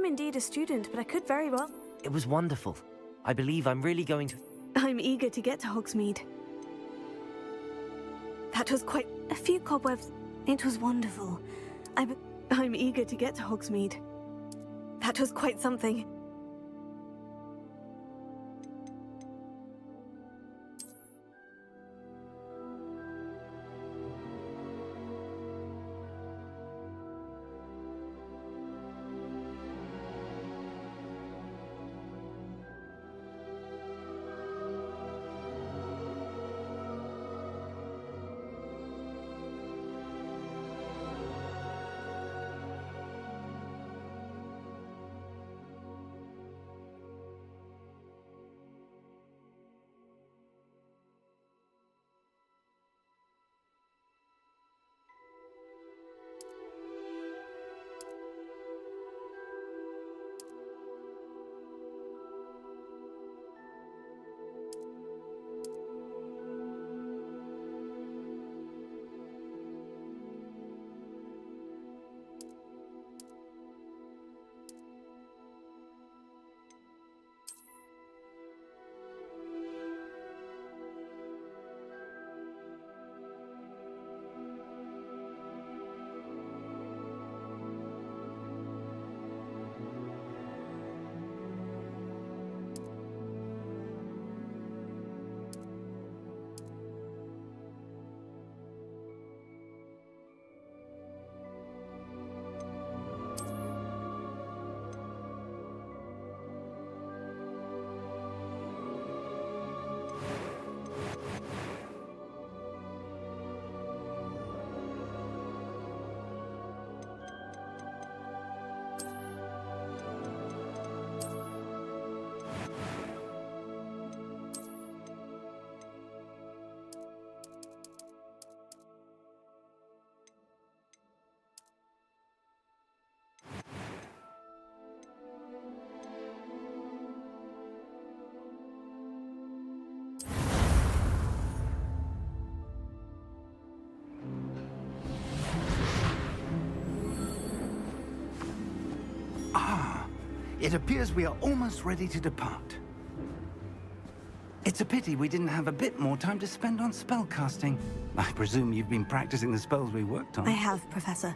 am indeed a student, but I could very well... It was wonderful. I believe I'm really going to... I'm eager to get to Hogsmeade. That was quite... a few cobwebs. It was wonderful. I'm eager to get to Hogsmeade. That was quite something. It appears we are almost ready to depart. It's a pity we didn't have a bit more time to spend on spellcasting. I presume you've been practicing the spells we worked on. I have, Professor.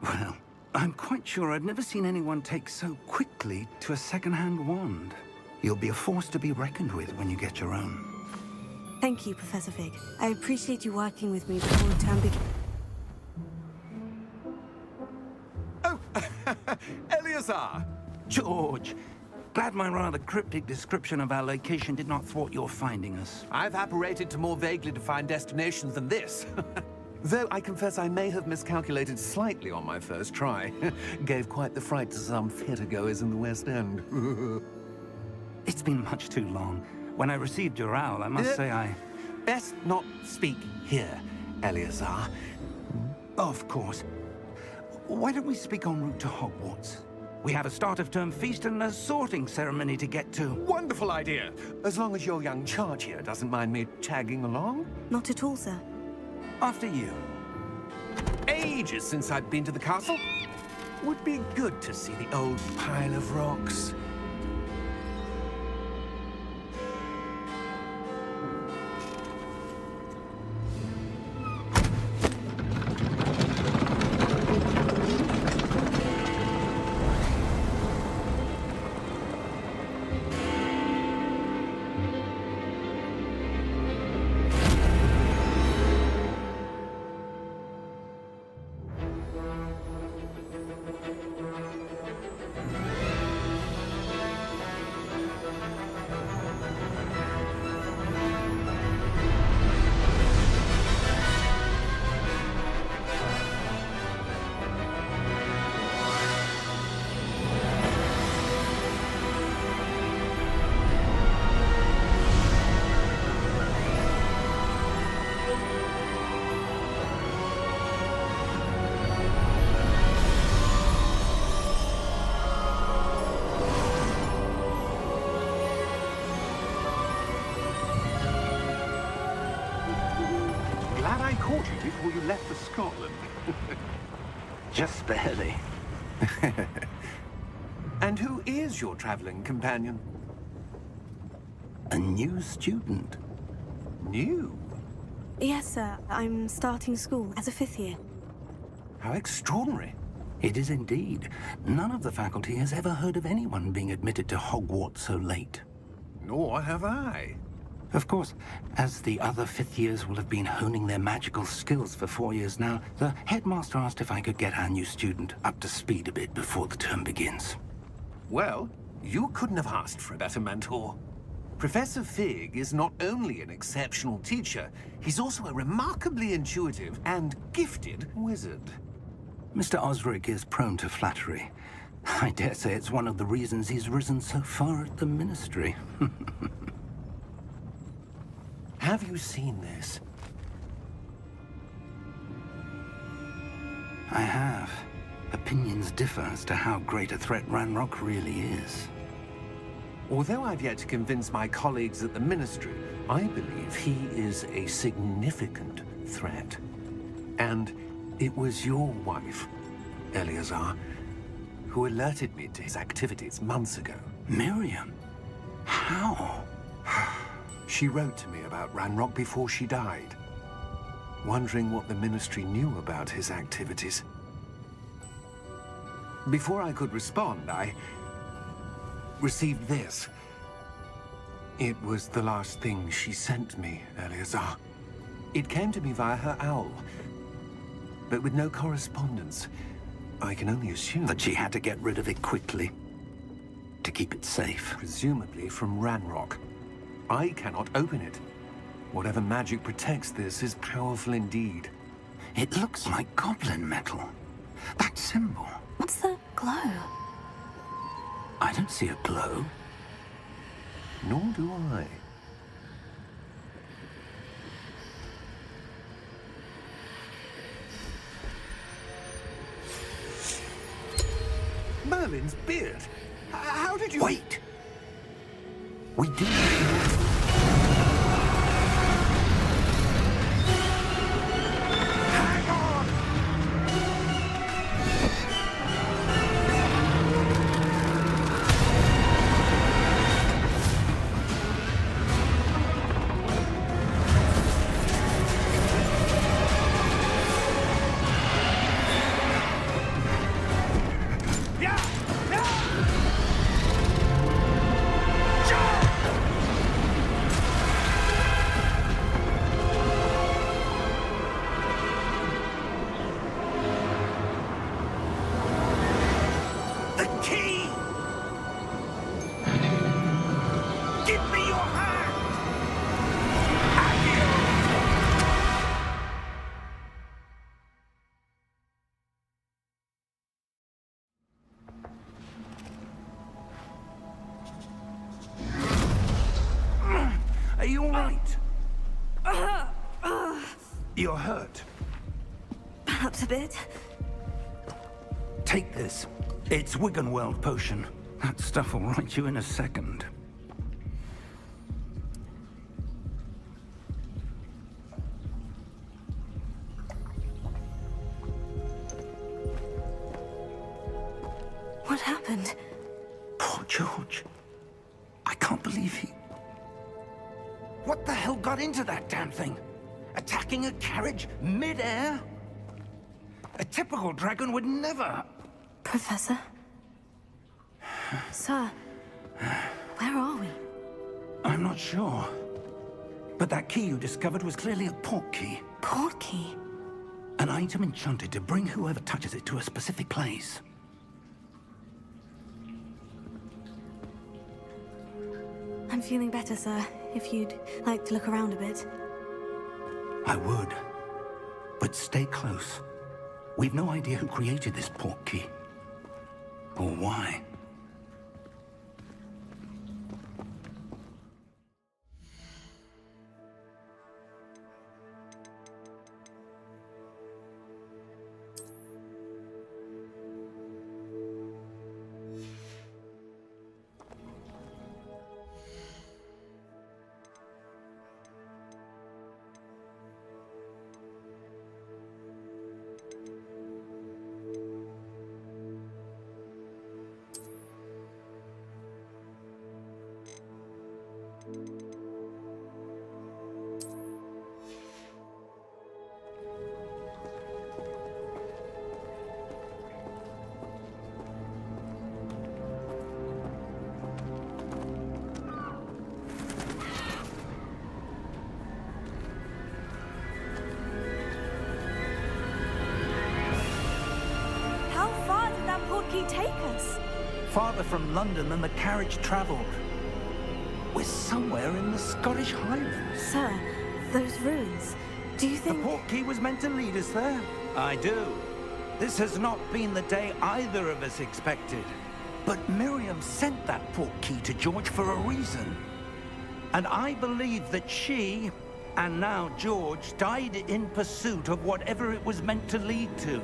Well, I'm quite sure I've never seen anyone take so quickly to a second-hand wand. You'll be a force to be reckoned with when you get your own. Thank you, Professor Fig. I appreciate you working with me before the term begins. Oh, Eleazar! George, glad my rather cryptic description of our location did not thwart your finding us. I've apparated to more vaguely defined destinations than this. Though I confess I may have miscalculated slightly on my first try. Gave quite the fright to some theatre-goers in the West End. It's been much too long. When I received your owl, I must say I... Best not speak here, Eleazar. Of course. Why don't we speak en route to Hogwarts? We have a start-of-term feast and a sorting ceremony to get to. Wonderful idea! As long as your young charge here doesn't mind me tagging along. Not at all, sir. After you. Ages since I've been to the castle. Would be good to see the old pile of rocks. caught you before you left for Scotland. Just barely. And who is your traveling companion? A new student. New? Yes, sir. I'm starting school as a 5th year. How extraordinary. It is indeed. None of the faculty has ever heard of anyone being admitted to Hogwarts so late. Nor have I. Of course, as the other 5th years will have been honing their magical skills for 4 years now, the headmaster asked if I could get our new student up to speed a bit before the term begins. Well, you couldn't have asked for a better mentor. Professor Fig is not only an exceptional teacher, he's also a remarkably intuitive and gifted wizard. Mr. Osric is prone to flattery. I dare say it's one of the reasons he's risen so far at the Ministry. Have you seen this? I have. Opinions differ as to how great a threat Ranrock really is. Although I've yet to convince my colleagues at the Ministry, I believe he is a significant threat. And it was your wife, Eleazar, who alerted me to his activities months ago. Miriam? How? She wrote to me about Ranrock before she died, wondering what the Ministry knew about his activities. Before I could respond, I received this. It was the last thing she sent me, Eleazar. It came to me via her owl, but with no correspondence. I can only assume That she had to get rid of it quickly. To keep it safe. presumably from Ranrock. I cannot open it. Whatever magic protects this is powerful indeed. It looks like goblin metal. That symbol. What's the glow? I don't see a glow. Nor do I. Merlin's beard. How did you... Wait! We do. The key! Give me your hand! Are you all right? You're hurt. Perhaps a bit. Take this. It's Wiggenweld potion. That stuff will right you in a second. What happened? Poor George. I can't believe he... What the hell got into that damn thing? Attacking a carriage mid-air? A typical dragon would never... Professor? Sir, where are we? I'm not sure. But that key you discovered was clearly a port key. Port key? An item enchanted to bring whoever touches it to a specific place. I'm feeling better, sir. If you'd like to look around a bit. I would. But stay close. We've no idea who created this port key. Or why. farther from London than the carriage travelled. We're somewhere in the Scottish Highlands. Sir, those ruins. Do you The think... portkey was meant to lead us there? I do. This has not been the day either of us expected. But Miriam sent that portkey to George for a reason. And I believe that she, and now George, died in pursuit of whatever it was meant to lead to.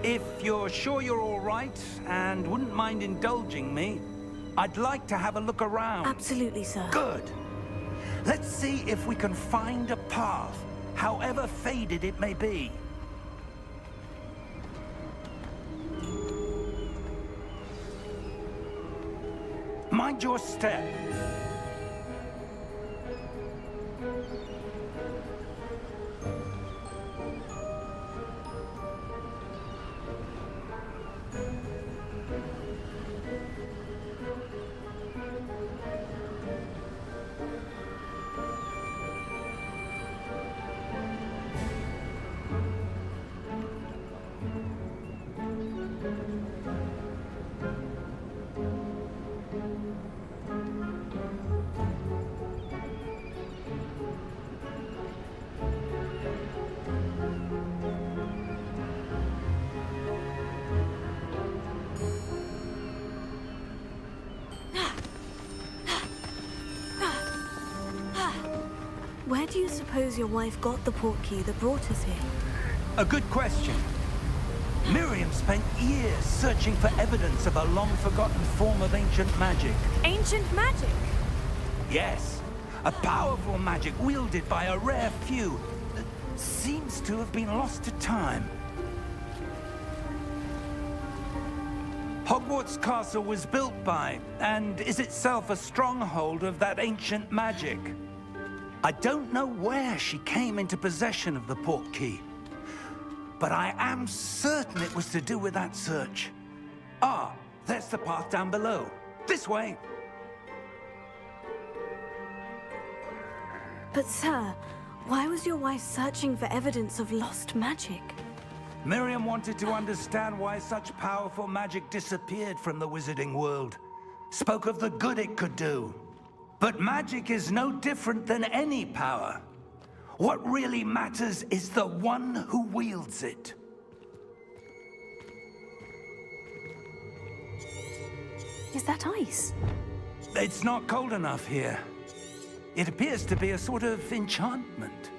If you're sure you're all right, and wouldn't mind indulging me, I'd like to have a look around. Absolutely, sir. Good. Let's see if we can find a path, however faded it may be. Mind your step. Where do you suppose your wife got the portkey that brought us here? A good question. Miriam spent years searching for evidence of a long-forgotten form of ancient magic. Ancient magic? Yes, a powerful magic wielded by a rare few that seems to have been lost to time. Hogwarts Castle was built by, and is itself a stronghold of that ancient magic. I don't know where she came into possession of the portkey, but I am certain it was to do with that search. Ah, there's the path down below. This way. But sir, why was your wife searching for evidence of lost magic? Miriam wanted to understand why such powerful magic disappeared from the wizarding world. Spoke of the good it could do. But magic is no different than any power. What really matters is the one who wields it. Is that ice? It's not cold enough here. It appears to be a sort of enchantment.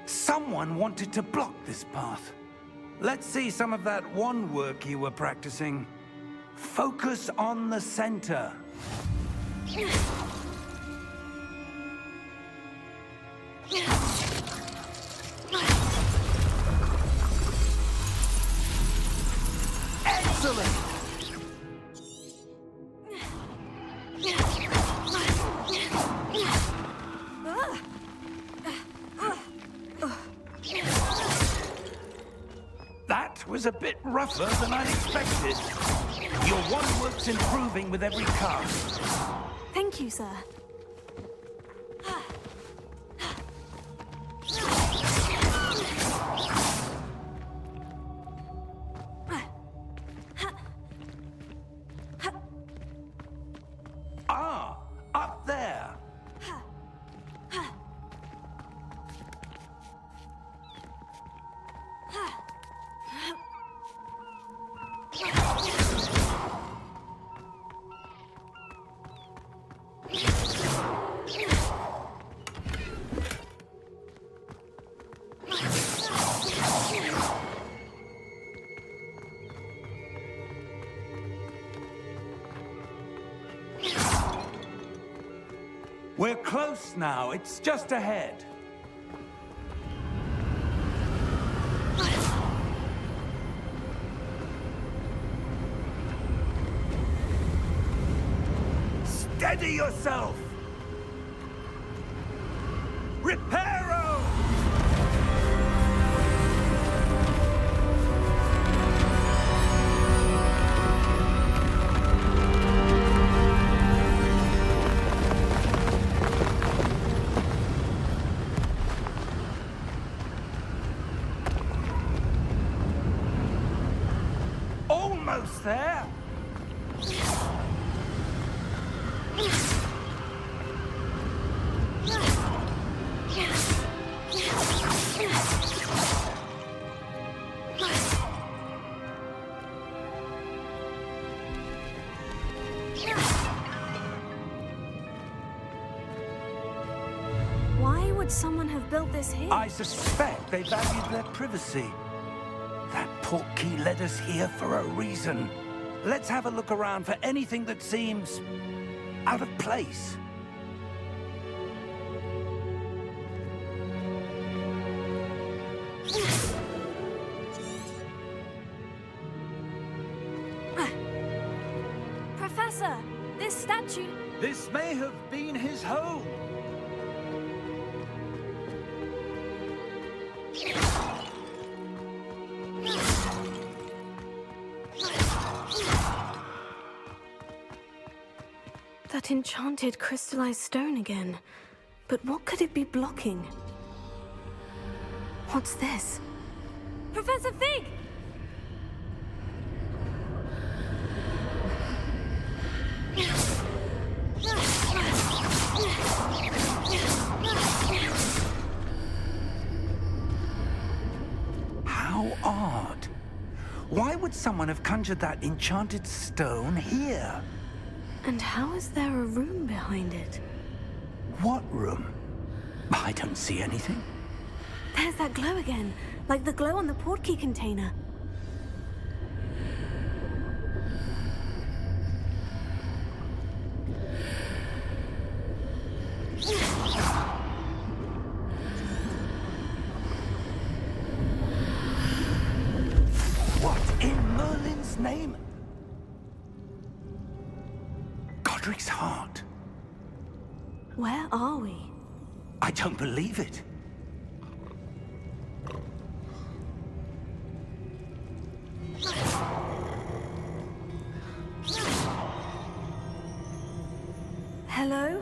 Someone wanted to block this path. Let's see some of that wand work you were practicing. Focus on the center. Excellent! That was a bit rougher than I'd expected. Your wand work's improving with every cast. Thank you, sir. Ah, up there. We're close now. It's just ahead. Steady yourself! Reparo! Almost there. would someone have built this here? I suspect they valued their privacy. That portkey led us here for a reason. Let's have a look around for anything that seems out of place. Professor, this statue... This may have been his home. That enchanted crystallized stone again. But what could it be blocking? What's this? Professor Fig! How odd. Why would someone have conjured that enchanted stone here? And how is there a room behind it? What room? I don't see anything. There's that glow again, like the glow on the portkey container. What in Merlin's name? Godric's heart. Where are we? I don't believe it. Hello?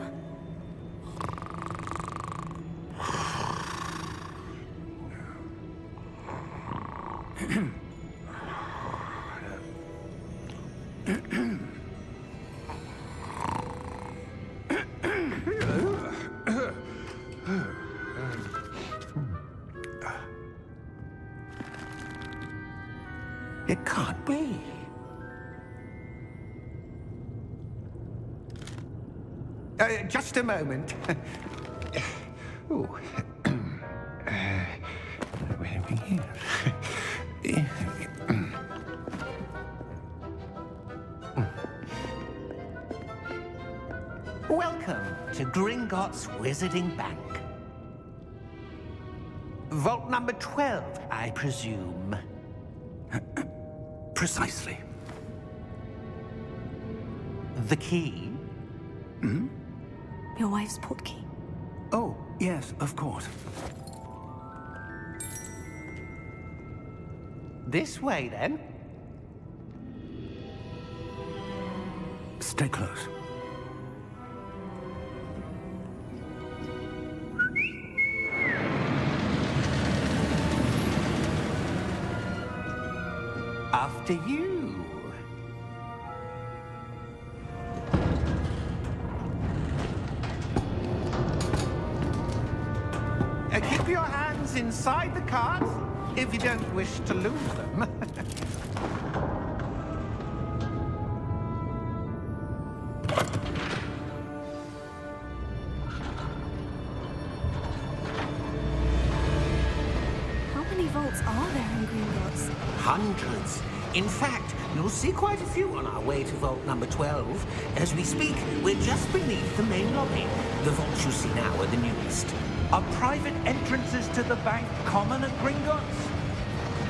It can't be. Just a moment. Ooh. Where are we here? Welcome to Gringotts Wizarding Bank. Vault number 12, I presume. Precisely. The key? Your wife's portkey. Oh, yes, of course. This way, then. Stay close. After you. Keep your hands inside the cart if you don't wish to lose them. How many vaults are there in Gringotts? Hundreds. In fact, you'll see quite a few on our way to vault number 12. As we speak, we're just beneath the main lobby. The vaults you see now are the newest. Are private entrances to the bank common at Gringotts?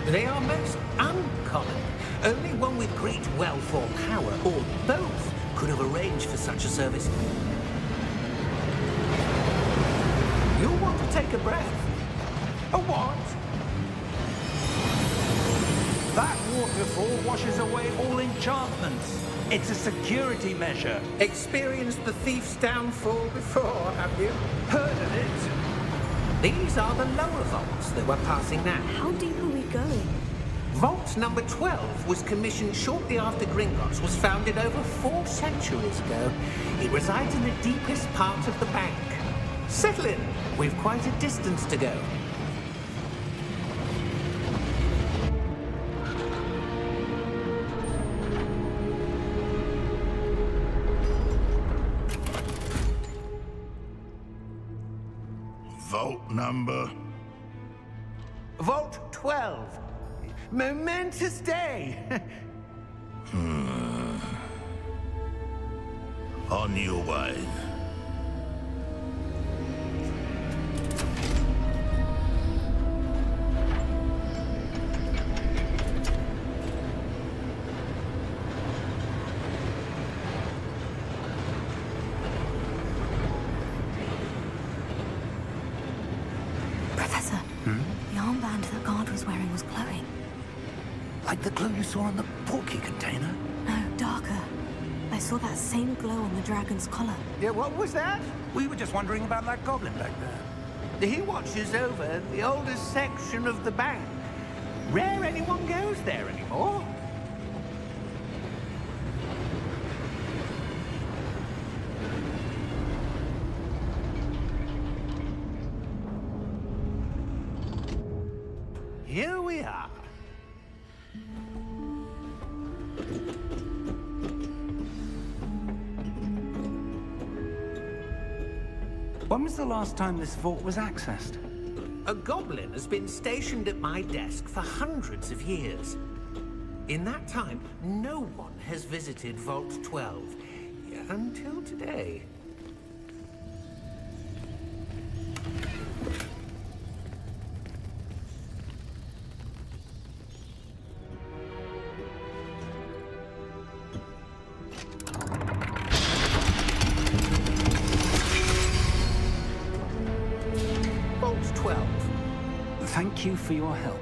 They are most uncommon. Only one with great wealth or power, or both, could have arranged for such a service. You'll want to take a breath. A what? That waterfall washes away all enchantments. It's a security measure. Experienced the thief's downfall before, have you? Heard of it? These are the lower vaults that we're passing now. How deep are we going? Vault number 12 was commissioned shortly after Gringotts was founded over 4 centuries ago. It resides in the deepest part of the bank. Settle in. We've quite a distance to go. Vault number? Vault 12. Momentous day. On your way. Professor, the armband that guard was wearing was glowing. Like the glow you saw in the porky container? No, darker. I saw that same glow on the dragon's collar. Yeah, what was that? We were just wondering about that goblin back there. He watches over the oldest section of the bank. Rare anyone goes there anymore. Here we are. When was the last time this vault was accessed? A goblin has been stationed at my desk for hundreds of years. In that time, no one has visited Vault 12 until today. Vault 12. Thank you for your help.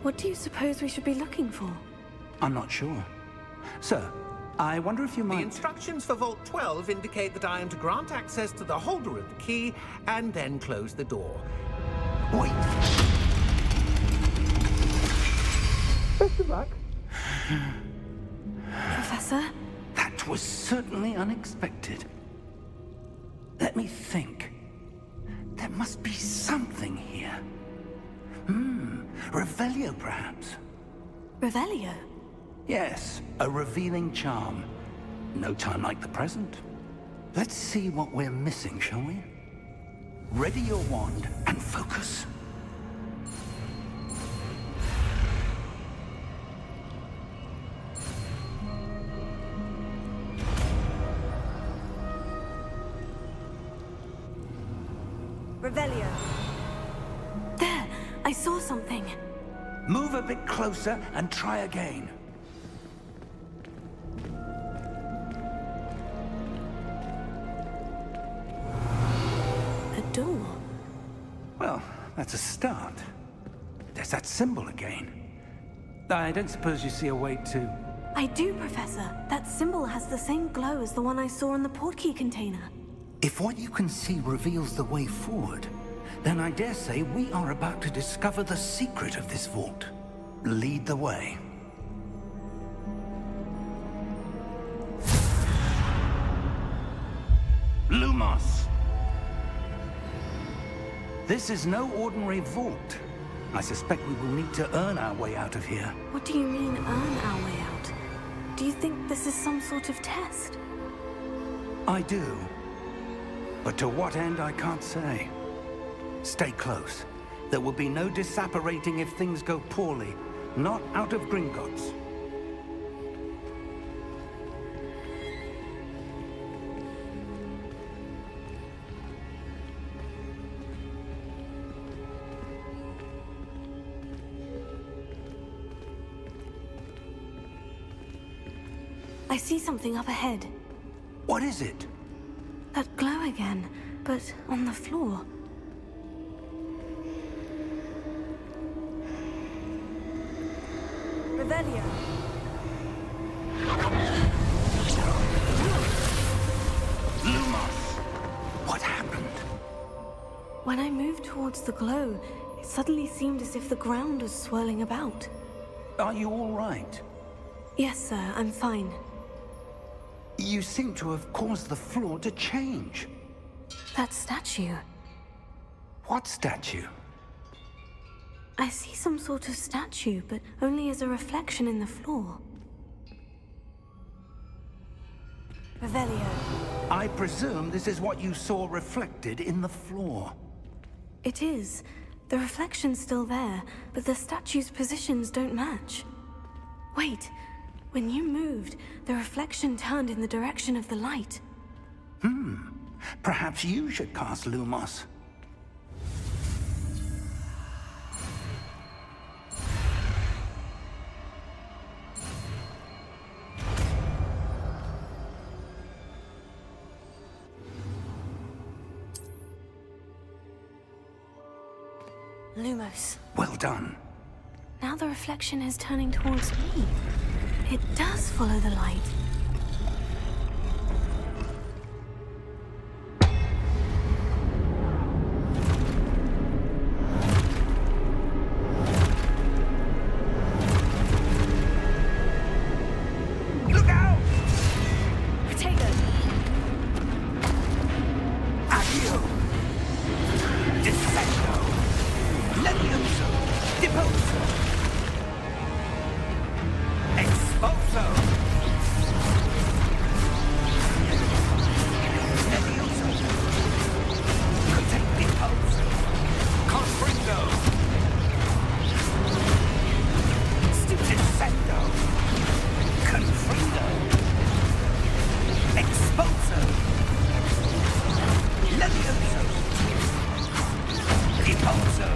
What do you suppose we should be looking for? I'm not sure. Sir, I wonder if you The might... instructions for Vault 12 indicate that I am to grant access to the holder of the key and then close the door. Wait. Best of luck. Professor? That was certainly unexpected. Let me think. There must be something here. Revelio, perhaps? Revelio? Yes, a revealing charm. No time like the present. Let's see what we're missing, shall we? Ready your wand and focus. Revelio. There! I saw something. Move a bit closer and try again. A door. Well, that's a start. There's that symbol again. I don't suppose you see a way to... I do, Professor. That symbol has the same glow as the one I saw in the portkey container. If what you can see reveals the way forward, then I dare say we are about to discover the secret of this vault. Lead the way. Lumos! This is no ordinary vault. I suspect we will need to earn our way out of here. What do you mean, earn our way out? Do you think this is some sort of test? I do. But to what end, I can't say. Stay close. There will be no disapparating if things go poorly. Not out of Gringotts. I see something up ahead. What is it? That glow again, but on the floor. Revelio. Lumos! What happened? When I moved towards the glow, it suddenly seemed as if the ground was swirling about. Are you all right? Yes, sir, I'm fine. You seem to have caused the floor to change. That statue. What statue? I see some sort of statue, but only as a reflection in the floor. Revelio. I presume this is what you saw reflected in the floor. It is. The reflection's still there, but the statue's positions don't match. Wait. When you moved, the reflection turned in the direction of the light. Perhaps you should cast Lumos. Lumos. Well done. Now the reflection is turning towards me. It does follow the light. Look out! Potato! Accio! Descendo! Levioso! Deposo! Expulso! Levioso! Protect Deposo! Confringo! Descendo! Confringo! Expulso! Levioso! Deposo!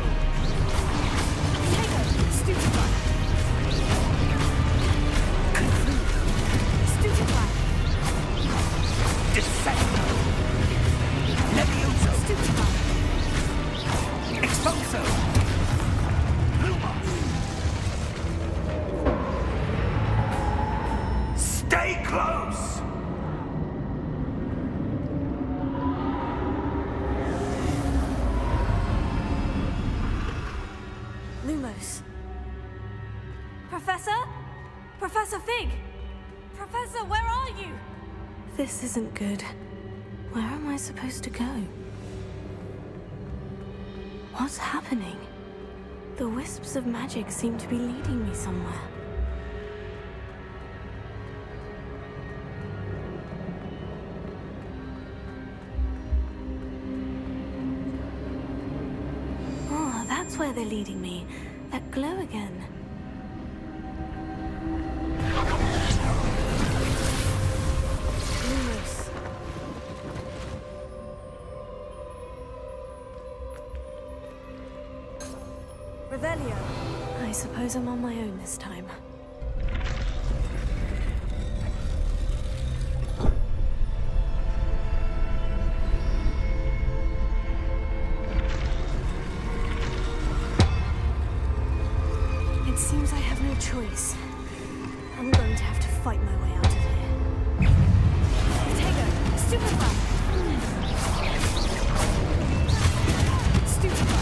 Stupefy! Stupefy! Descendo! Levioso! Stupefy! Expulso! Lumos! Stay close! Lumos. Professor? Professor Fig! Professor, where are you? This isn't good. Where am I supposed to go? What's happening? The wisps of magic seem to be leading me somewhere. Oh, that's where they're leading me. That glow again. Lumos. Revelio. I suppose I'm on my own this time. It seems I have no choice. I'm going to have to fight my way out of here. Potato! Stupefy! Stupefy!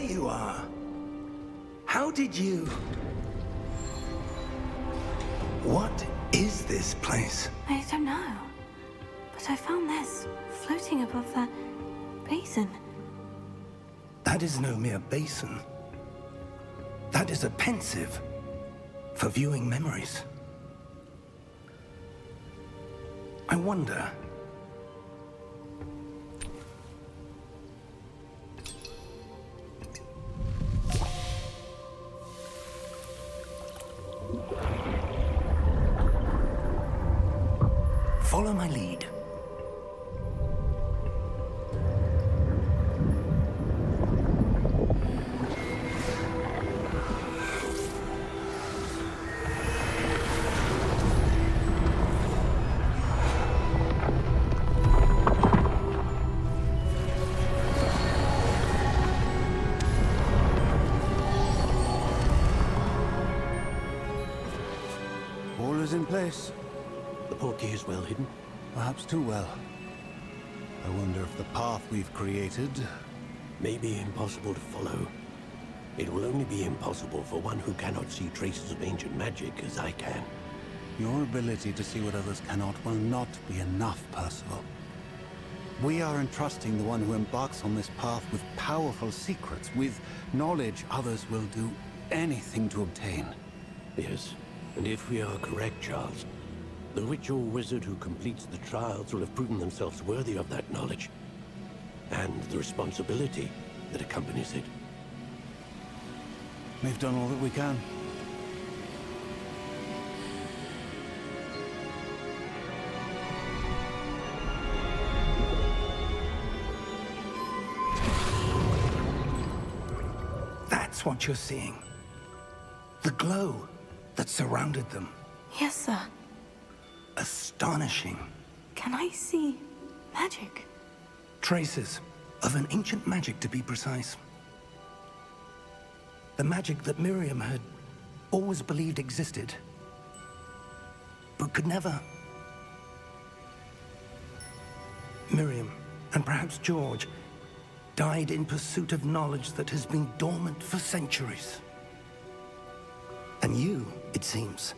you are. How did you... What is this place? I don't know. But I found this floating above that basin. That is no mere basin. That is a pensive for viewing memories. I wonder... Follow my lead. All is in place. The portkey is well hidden. Perhaps too well. I wonder if the path we've created... May be impossible to follow. It will only be impossible for one who cannot see traces of ancient magic as I can. Your ability to see what others cannot will not be enough, Percival. We are entrusting the one who embarks on this path with powerful secrets, with knowledge others will do anything to obtain. Yes, and if we are correct, Charles, the witch or wizard who completes the trials will have proven themselves worthy of that knowledge, and the responsibility that accompanies it. We've done all that we can. That's what you're seeing. The glow that surrounded them. Yes, sir. Astonishing. Can I see magic? Traces of an ancient magic, to be precise. The magic that Miriam had always believed existed, but could never. Miriam, and perhaps George, died in pursuit of knowledge that has been dormant for centuries. And you, it seems,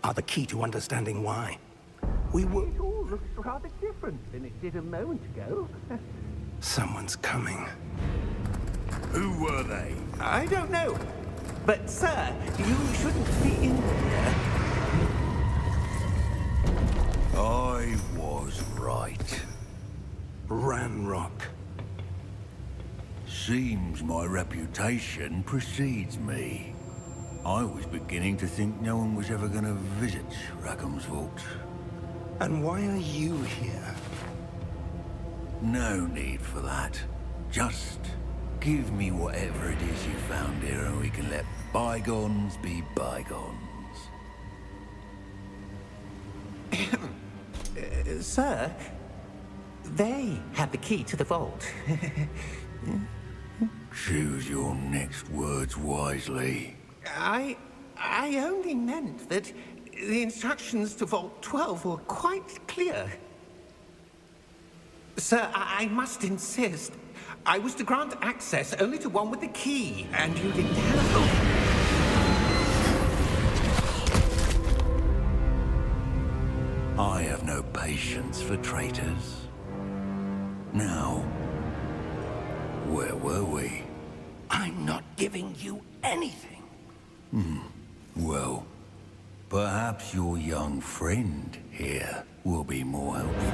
are the key to understanding why. We were... It all looks rather different than it did a moment ago. Someone's coming. Who were they? I don't know. But, sir, you shouldn't be in here. I was right. Ranrock. Seems my reputation precedes me. I was beginning to think no one was ever going to visit Rackham's vault. And why are you here? No need for that. Just give me whatever it is you found here and we can let bygones be bygones. Sir, they had the key to the vault. Choose your next words wisely. I only meant that the instructions to Vault 12 were quite clear. Sir, I must insist. I was to grant access only to one with the key, and you didn't have... I have no patience for traitors. Now, where were we? I'm not giving you anything. Well, perhaps your young friend here will be more helpful.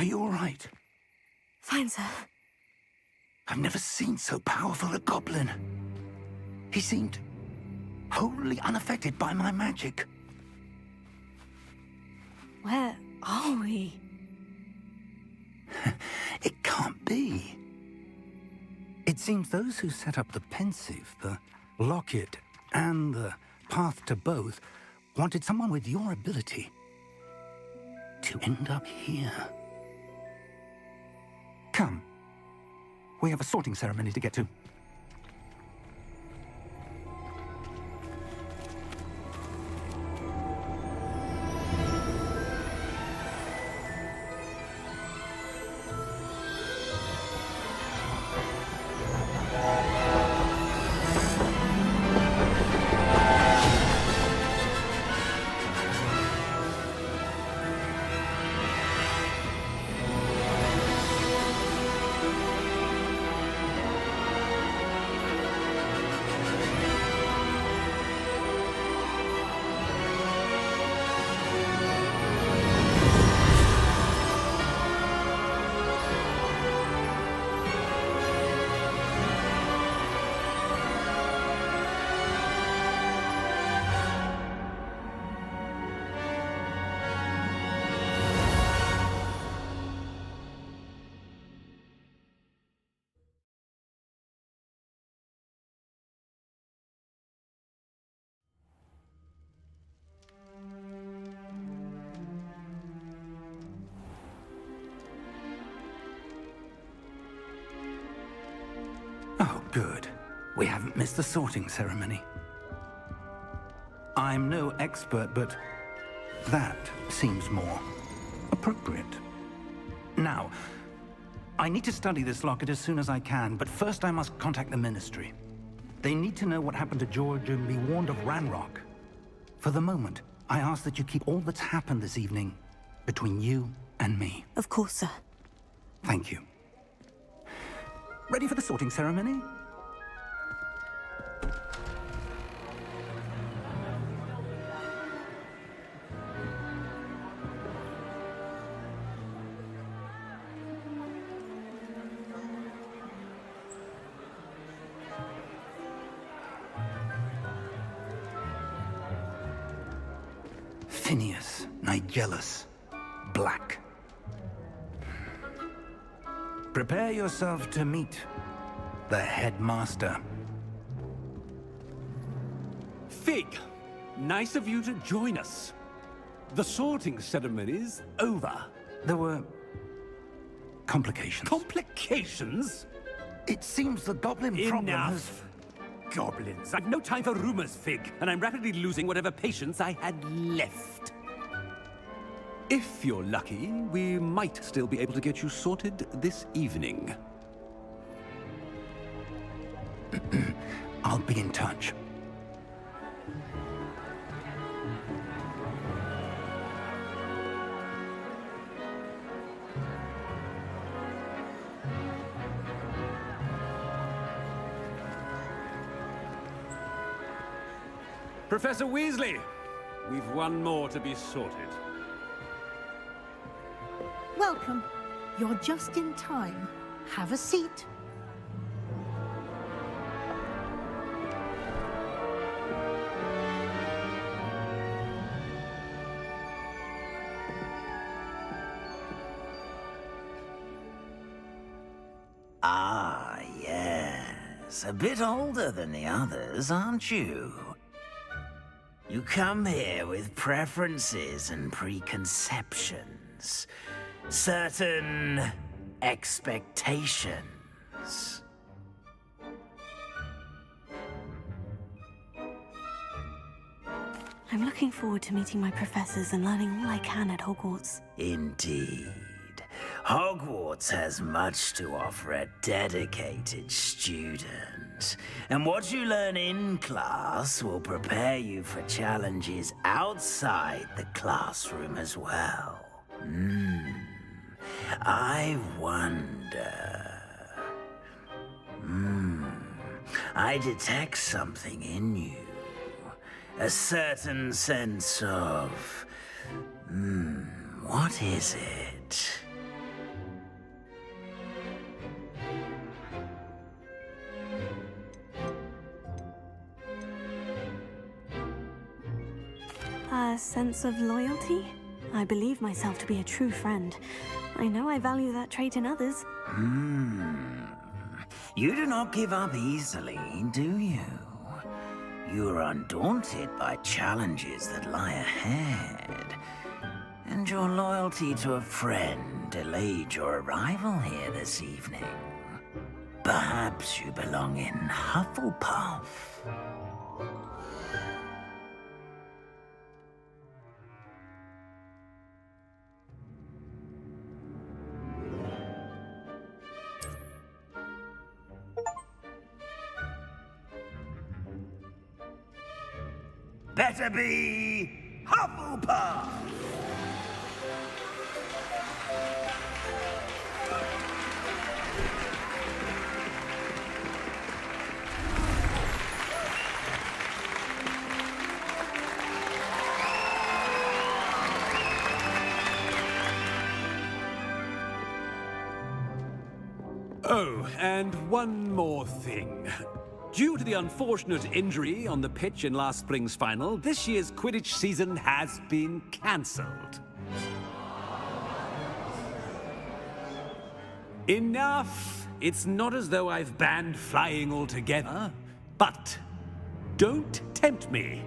Are you all right? Fine, sir. I've never seen so powerful a goblin. He seemed wholly unaffected by my magic. Where are we? It can't be. It seems those who set up the pensive, the locket, and the path to both wanted someone with your ability to end up here. Come. We have a sorting ceremony to get to. Oh, good. We haven't missed the sorting ceremony. I'm no expert, but that seems more appropriate. Now, I need to study this locket as soon as I can, but first I must contact the Ministry. They need to know what happened to George and be warned of Ranrock. For the moment, I ask that you keep all that's happened this evening between you and me. Of course, sir. Thank you. Ready for the sorting ceremony? Phineas Nigellus Black. Prepare yourself to meet the headmaster. Fig, nice of you to join us. The sorting ceremony's over. There were complications. Complications? It seems the goblin problem has... Enough. Goblins. I've no time for rumors, Fig, and I'm rapidly losing whatever patience I had left. If you're lucky, we might still be able to get you sorted this evening. I'll be in touch. Professor Weasley, we've one more to be sorted. Welcome. You're just in time. Have a seat. Ah, yes. A bit older than the others, aren't you? You come here with preferences and preconceptions. Certain expectations. I'm looking forward to meeting my professors and learning all I can at Hogwarts. Indeed. Hogwarts has much to offer a dedicated student. And what you learn in class will prepare you for challenges outside the classroom as well. I wonder... I detect something in you. A certain sense of... what is it? A sense of loyalty? I believe myself to be a true friend. I know I value that trait in others. You do not give up easily, do you? You are undaunted by challenges that lie ahead. And your loyalty to a friend delayed your arrival here this evening. Perhaps you belong in Hufflepuff. Better be Hufflepuff! Oh, and one more thing. Due to the unfortunate injury on the pitch in last spring's final, this year's Quidditch season has been cancelled. Enough! It's not as though I've banned flying altogether, but don't tempt me.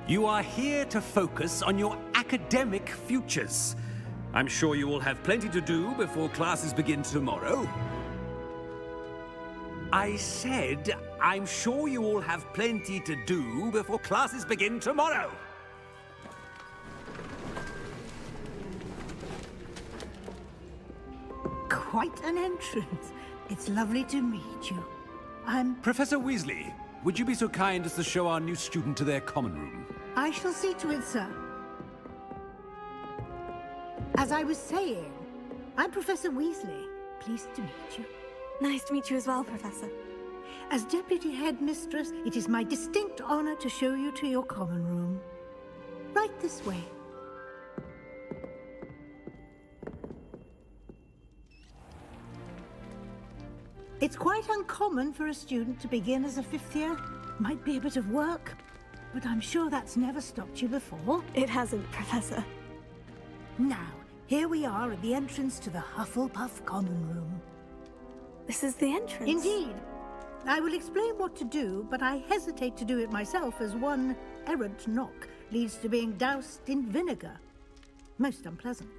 You are here to focus on your academic futures. I'm sure you will have plenty to do before classes begin tomorrow. I said, I'm sure you all have plenty to do before classes begin tomorrow. Quite an entrance. It's lovely to meet you. I'm... Professor Weasley, would you be so kind as to show our new student to their common room? I shall see to it, sir. As I was saying, I'm Professor Weasley. Pleased to meet you. Nice to meet you as well, Professor. As Deputy Headmistress, it is my distinct honor to show you to your common room. Right this way. It's quite uncommon for a student to begin as a fifth year. Might be a bit of work, but I'm sure that's never stopped you before. It hasn't, Professor. Now, here we are at the entrance to the Hufflepuff common room. This is the entrance? Indeed. I will explain what to do, but I hesitate to do it myself as one errant knock leads to being doused in vinegar. Most unpleasant.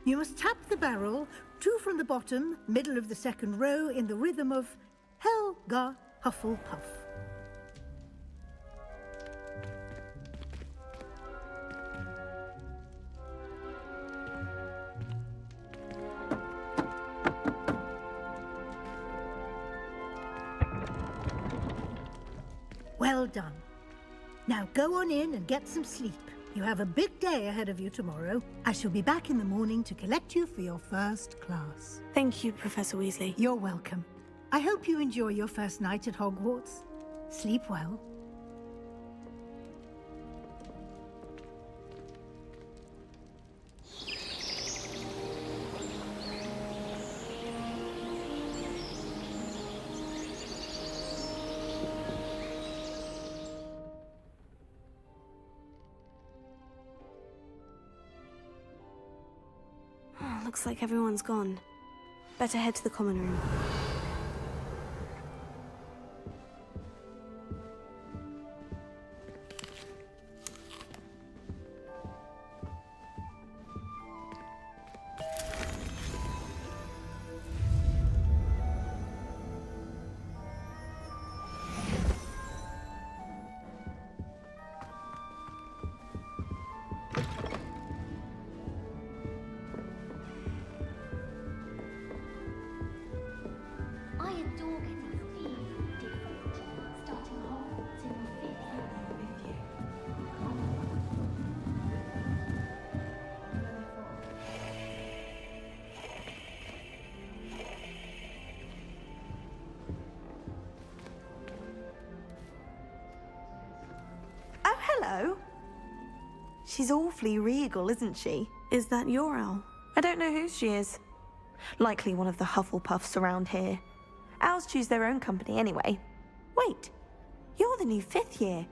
You must tap the barrel, 2 from the bottom, middle of the second row, in the rhythm of Helga Hufflepuff. Well done. Now go on in and get some sleep. You have a big day ahead of you tomorrow. I shall be back in the morning to collect you for your first class. Thank you, Professor Weasley. You're welcome. I hope you enjoy your first night at Hogwarts. Sleep well. Looks like everyone's gone. Better head to the common room. Hello. She's awfully regal, isn't she? Is that your owl? I don't know who she is. Likely one of the Hufflepuffs around here. Owls choose their own company anyway. Wait, you're the new 5th year.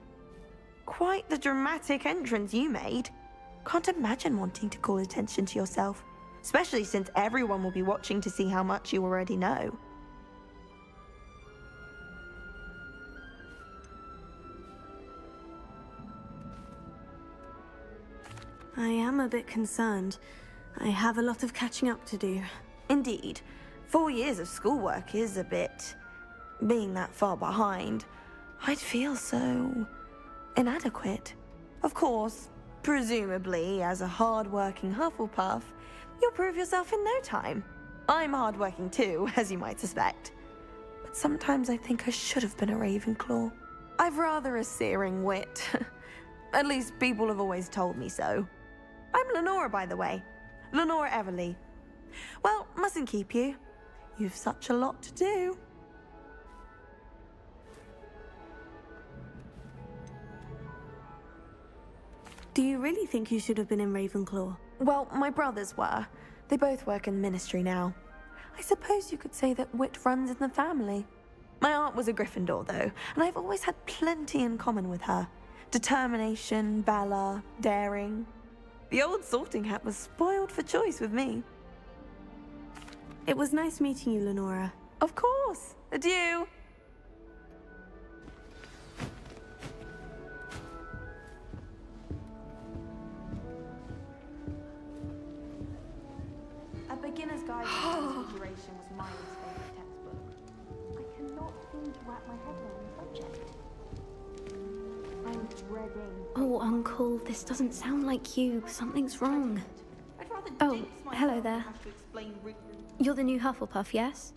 Quite the dramatic entrance you made. Can't imagine wanting to call attention to yourself, especially since everyone will be watching to see how much you already know. I am a bit concerned. I have a lot of catching up to do. Indeed. 4 years of schoolwork is a bit... being that far behind. I'd feel so... inadequate. Of course, presumably, as a hard-working Hufflepuff, you'll prove yourself in no time. I'm hard-working too, as you might suspect. But sometimes I think I should have been a Ravenclaw. I've rather a searing wit. At least people have always told me so. I'm Lenora, by the way. Lenora Everly. Well, mustn't keep you. You've such a lot to do. Do you really think you should have been in Ravenclaw? Well, my brothers were. They both work in ministry now. I suppose you could say that wit runs in the family. My aunt was a Gryffindor, though, and I've always had plenty in common with her. Determination, valor, daring. The old sorting hat was spoiled for choice with me. It was nice meeting you, Lenora. Of course. Adieu. A Beginner's Guide to Transfiguration was my favorite textbook. I cannot seem to wrap my head around the subject. I'm dreading. Oh, Uncle, this doesn't sound like you. Something's wrong. Oh, hello there. You're the new Hufflepuff, yes?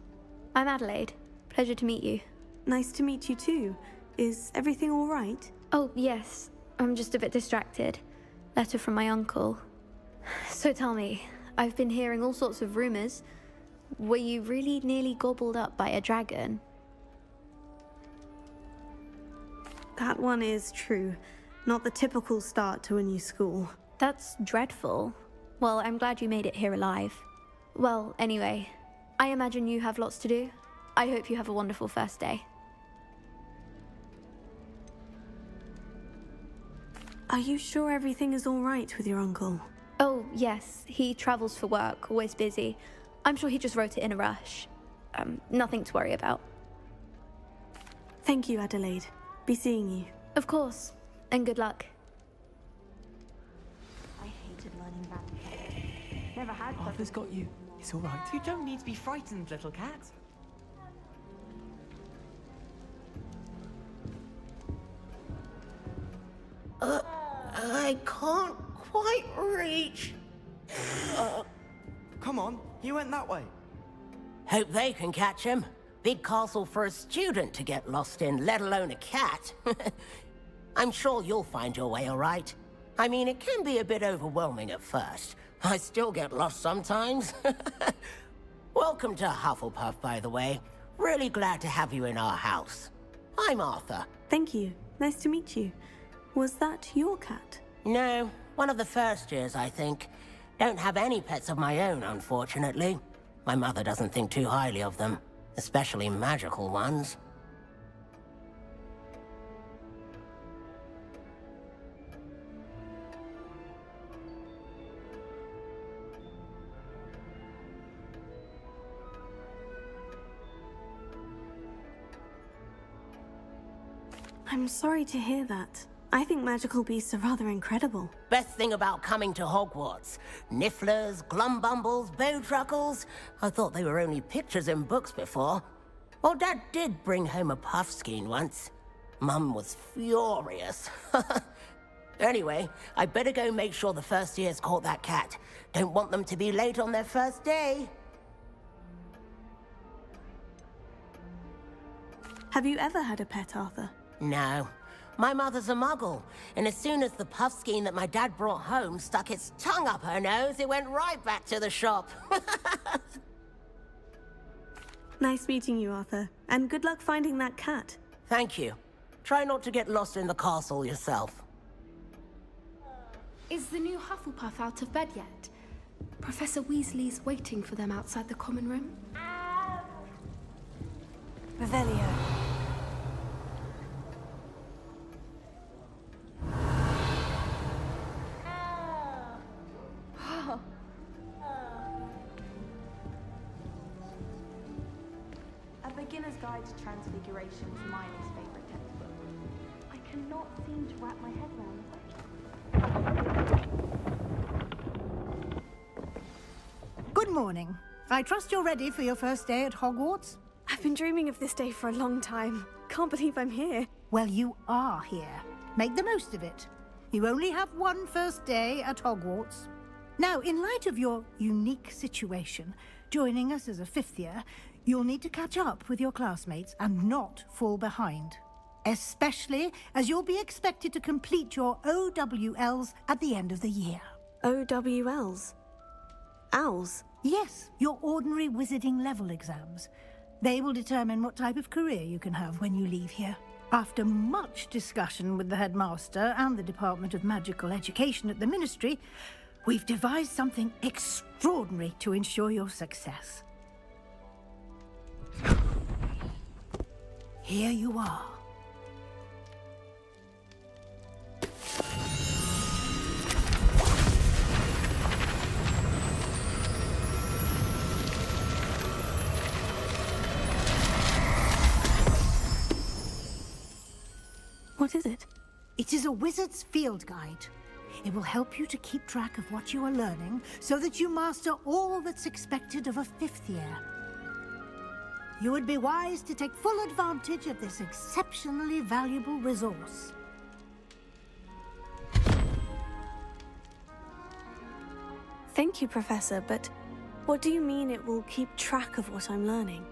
I'm Adelaide. Pleasure to meet you. Nice to meet you too. Is everything all right? Oh, yes. I'm just a bit distracted. Letter from my uncle. So tell me, I've been hearing all sorts of rumors. Were you really nearly gobbled up by a dragon? That one is true. Not the typical start to a new school. That's dreadful. Well, I'm glad you made it here alive. Well, anyway, I imagine you have lots to do. I hope you have a wonderful first day. Are you sure everything is all right with your uncle? Oh, yes. He travels for work, always busy. I'm sure he just wrote it in a rush. Nothing to worry about. Thank you, Adelaide. Be seeing you. Of course. And good luck. I hated learning math. Never had. Arthur's got you. It's all right. You don't need to be frightened, little cat. I can't quite reach. Come on, you went that way. Hope they can catch him. Big castle for a student to get lost in, let alone a cat. I'm sure you'll find your way all right. I mean, it can be a bit overwhelming at first. I still get lost sometimes. Welcome to Hufflepuff, by the way. Really glad to have you in our house. I'm Arthur. Thank you. Nice to meet you. Was that your cat? No, one of the first years, I think. Don't have any pets of my own, unfortunately. My mother doesn't think too highly of them, especially magical ones. I'm sorry to hear that. I think magical beasts are rather incredible. Best thing about coming to Hogwarts. Nifflers, glumbumbles, bowtruckles. I thought they were only pictures in books before. Well, Dad did bring home a puffskein once. Mum was furious. Anyway, I better go make sure the first years caught that cat. Don't want them to be late on their first day. Have you ever had a pet, Arthur? No. My mother's a muggle, and as soon as the puffskein that my dad brought home stuck its tongue up her nose, it went right back to the shop. Nice meeting you, Arthur. And good luck finding that cat. Thank you. Try not to get lost in the castle yourself. Is the new Hufflepuff out of bed yet? Professor Weasley's waiting for them outside the common room. Revelio. Guide to Transfiguration is Miley's favorite textbook. I cannot seem to wrap my head around the question. Good morning. I trust you're ready for your first day at Hogwarts? I've been dreaming of this day for a long time. Can't believe I'm here. Well, you are here. Make the most of it. You only have one first day at Hogwarts. Now, in light of your unique situation, joining us as a fifth year, you'll need to catch up with your classmates and not fall behind. Especially as you'll be expected to complete your OWLs at the end of the year. OWLs? Owls? Yes, your ordinary wizarding level exams. They will determine what type of career you can have when you leave here. After much discussion with the headmaster and the Department of Magical Education at the Ministry, we've devised something extraordinary to ensure your success. Here you are. What is it? It is a wizard's field guide. It will help you to keep track of what you are learning so that you master all that's expected of a fifth year. You would be wise to take full advantage of this exceptionally valuable resource. Thank you, Professor, but what do you mean it will keep track of what I'm learning?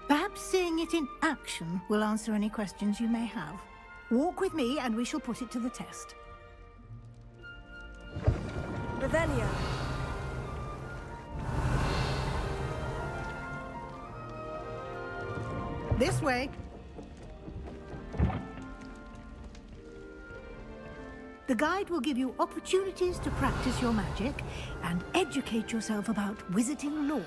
Perhaps seeing it in action will answer any questions you may have. Walk with me and we shall put it to the test. Revelio. This way. The guide will give you opportunities to practice your magic and educate yourself about wizarding lore.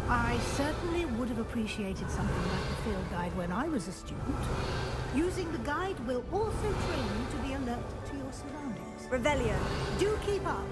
I certainly would have appreciated something like the field guide when I was a student. Using the guide will also train you to be alert to your surroundings. Revelio. Do keep up.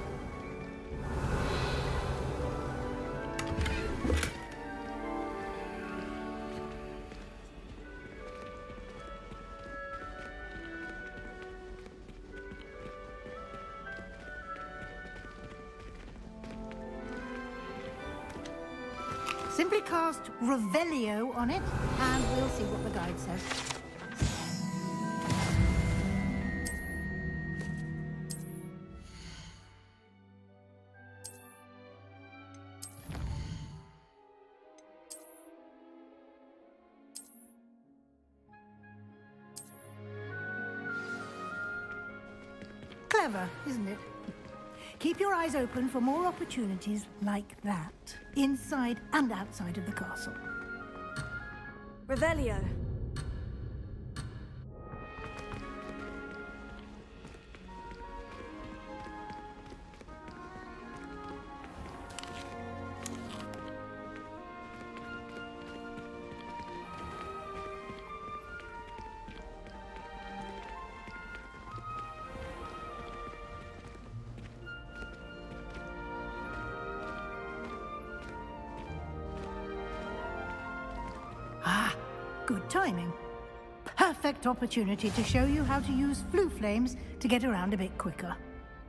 Simply cast Revelio on it, and we'll see what the guide says. Clever, isn't it? Keep your eyes open for more opportunities like that, inside and outside of the castle. Revelio. Good timing. Perfect opportunity to show you how to use flue flames to get around a bit quicker.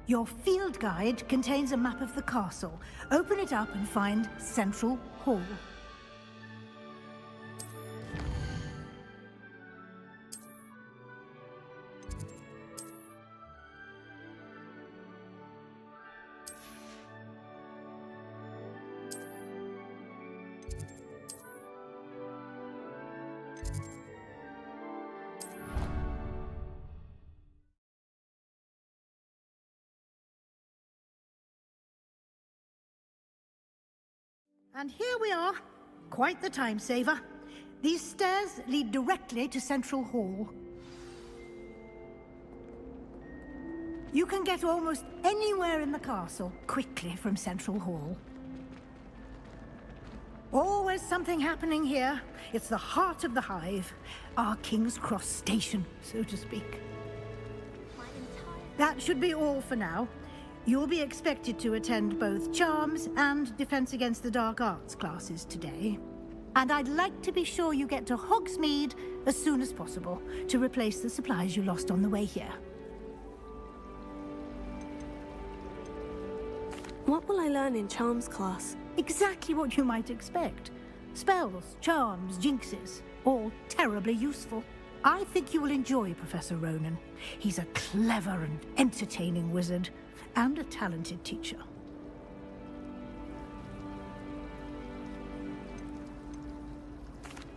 Your field guide contains a map of the castle. Open it up and find Central Hall. And here we are. Quite the time saver. These stairs lead directly to Central Hall. You can get almost anywhere in the castle quickly from Central Hall. Always something happening here. It's the heart of the hive. Our King's Cross station, so to speak. That should be all for now. You'll be expected to attend both Charms and Defense Against the Dark Arts classes today. And I'd like to be sure you get to Hogsmeade as soon as possible to replace the supplies you lost on the way here. What will I learn in Charms class? Exactly what you might expect. Spells, charms, jinxes, all terribly useful. I think you will enjoy Professor Ronan. He's a clever and entertaining wizard, and a talented teacher.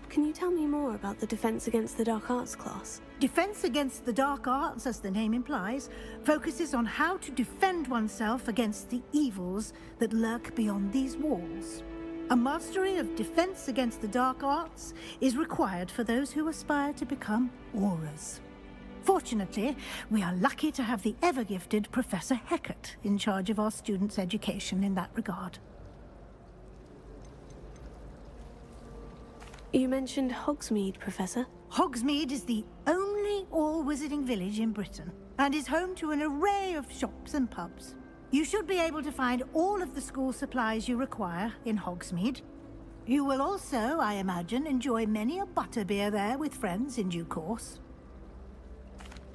Can you tell me more about the Defense Against the Dark Arts class? Defense Against the Dark Arts, as the name implies, focuses on how to defend oneself against the evils that lurk beyond these walls. A mastery of Defense Against the Dark Arts is required for those who aspire to become Aurors. Fortunately, we are lucky to have the ever-gifted Professor Hecat in charge of our students' education in that regard. You mentioned Hogsmeade, Professor. Hogsmeade is the only all-wizarding village in Britain, and is home to an array of shops and pubs. You should be able to find all of the school supplies you require in Hogsmeade. You will also, I imagine, enjoy many a butterbeer there with friends in due course.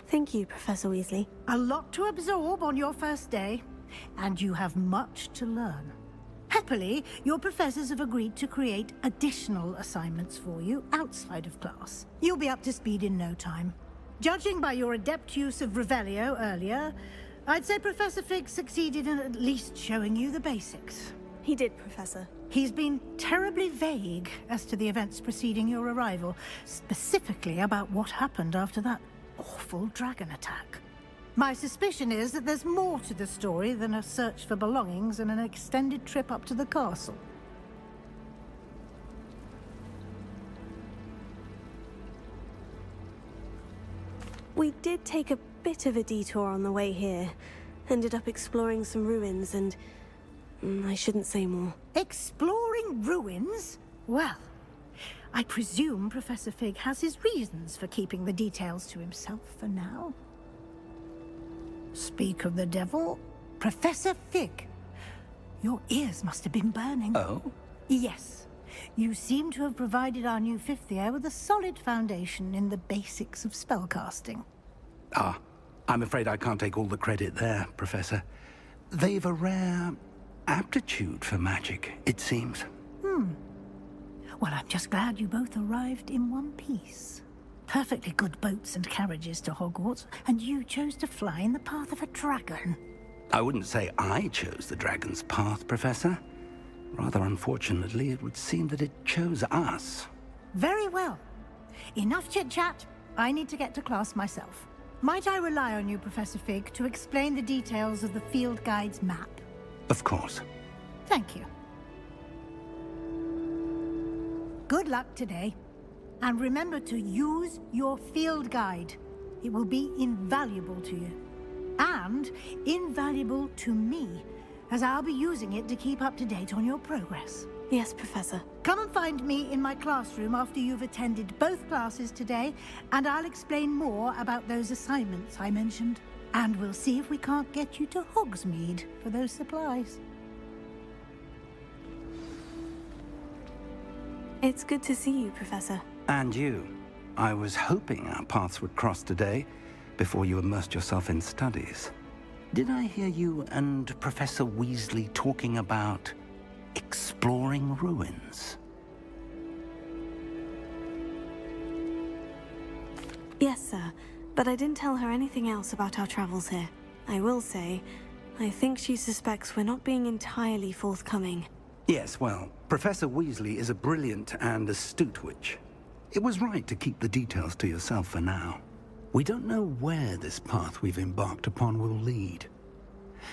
Thank you, Professor Weasley. A lot to absorb on your first day, and you have much to learn. Happily, your professors have agreed to create additional assignments for you outside of class. You'll be up to speed in no time. Judging by your adept use of Revelio earlier, I'd say Professor Fig succeeded in at least showing you the basics. He did, Professor. He's been terribly vague as to the events preceding your arrival, specifically about what happened after that awful dragon attack. My suspicion is that there's more to the story than a search for belongings and an extended trip up to the castle. We did take a bit of a detour on the way here. Ended up exploring some ruins and... I shouldn't say more. Exploring ruins? Well, I presume Professor Fig has his reasons for keeping the details to himself for now. Speak of the devil, Professor Fig. Your ears must have been burning. Oh? Yes. You seem to have provided our new fifth year with a solid foundation in the basics of spellcasting. Ah, I'm afraid I can't take all the credit there, Professor. They've a rare aptitude for magic, it seems. Well, I'm just glad you both arrived in one piece. Perfectly good boats and carriages to Hogwarts, and you chose to fly in the path of a dragon. I wouldn't say I chose the dragon's path, Professor. Rather unfortunately, it would seem that it chose us. Very well. Enough chit-chat. I need to get to class myself. Might I rely on you, Professor Fig, to explain the details of the field guide's map? Of course. Thank you. Good luck today. And remember to use your field guide. It will be invaluable to you. And invaluable to me, as I'll be using it to keep up to date on your progress. Yes, Professor. Come and find me in my classroom after you've attended both classes today, and I'll explain more about those assignments I mentioned. And we'll see if we can't get you to Hogsmeade for those supplies. It's good to see you, Professor. And you. I was hoping our paths would cross today, before you immersed yourself in studies. Did I hear you and Professor Weasley talking about exploring ruins? Yes, sir. But I didn't tell her anything else about our travels here. I will say, I think she suspects we're not being entirely forthcoming. Yes, well, Professor Weasley is a brilliant and astute witch. It was right to keep the details to yourself for now. We don't know where this path we've embarked upon will lead.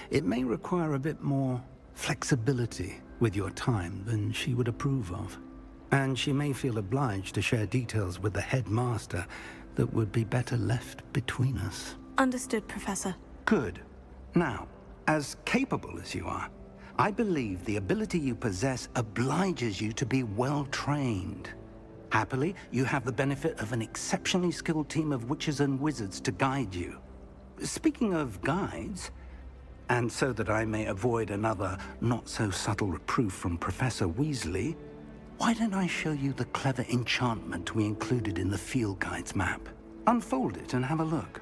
It may require a bit more flexibility with your time than she would approve of. And she may feel obliged to share details with the headmaster that would be better left between us. Understood, Professor. Good. Now, as capable as you are, I believe the ability you possess obliges you to be well-trained. Happily, you have the benefit of an exceptionally skilled team of witches and wizards to guide you. Speaking of guides, And so that I may avoid another not-so-subtle reproof from Professor Weasley, why don't I show you the clever enchantment we included in the field guide's map? Unfold it and have a look.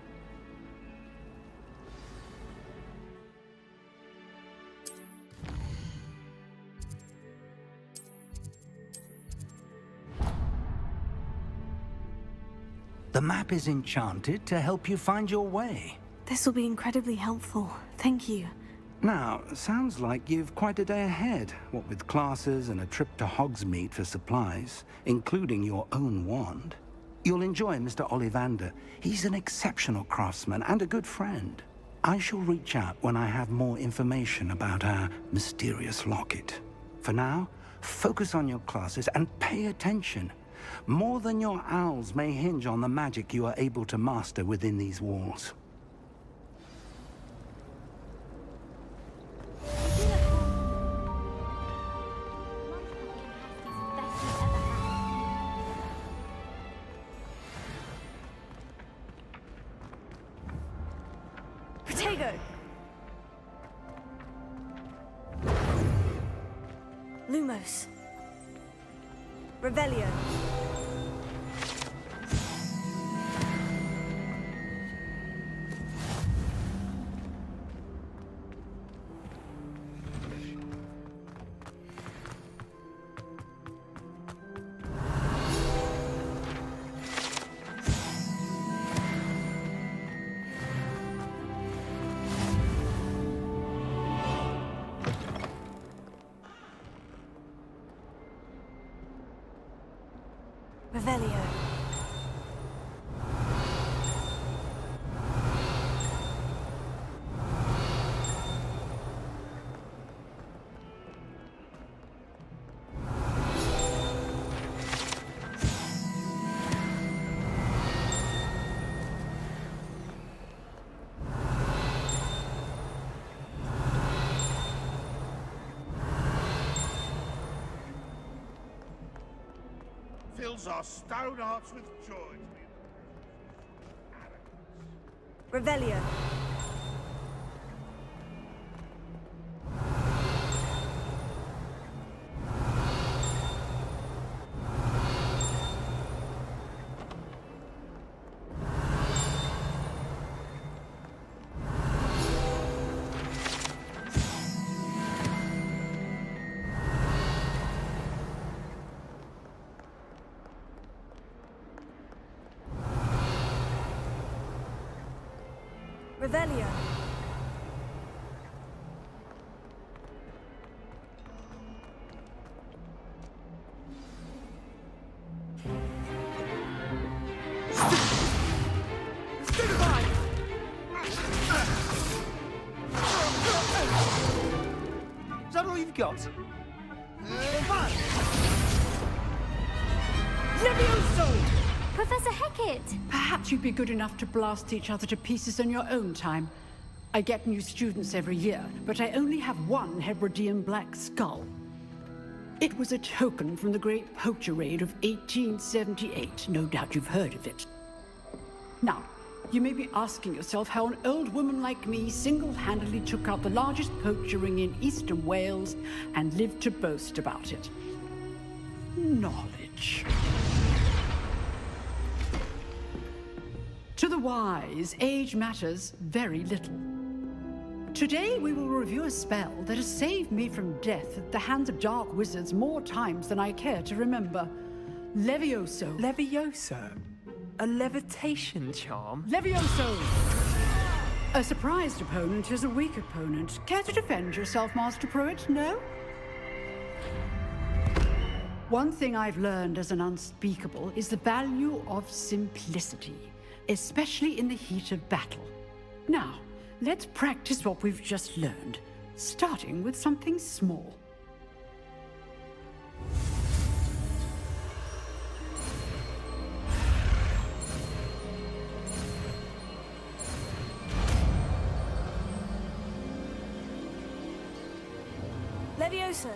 The map is enchanted to help you find your way. This will be incredibly helpful. Thank you. Now, sounds like you've quite a day ahead, what with classes and a trip to Hogsmeade for supplies, including your own wand. You'll enjoy Mr. Ollivander. He's an exceptional craftsman and a good friend. I shall reach out when I have more information about our mysterious locket. For now, focus on your classes and pay attention. More than your owls may hinge on the magic you are able to master within these walls. Protego! Lumos. Revelio. Revelio. Fills our stout hearts with joy. Revelio. Revelio. Is that all you've got? Levioso! Professor Hecat! Perhaps you'd be good enough to blast each other to pieces in your own time. I get new students every year, but I only have one Hebridean black skull. It was a token from the Great Poacher Raid of 1878. No doubt you've heard of it. Now, you may be asking yourself how an old woman like me single-handedly took out the largest poacher ring in eastern Wales and lived to boast about it. Knowledge. To the wise, age matters very little. Today we will review a spell that has saved me from death at the hands of dark wizards more times than I care to remember. Levioso. Levioso? A levitation charm? Levioso! A surprised opponent is a weak opponent. Care to defend yourself, Master Pruitt? No? One thing I've learned as an unspeakable is the value of simplicity, especially in the heat of battle. Now, let's practice what we've just learned, starting with something small. Levioso.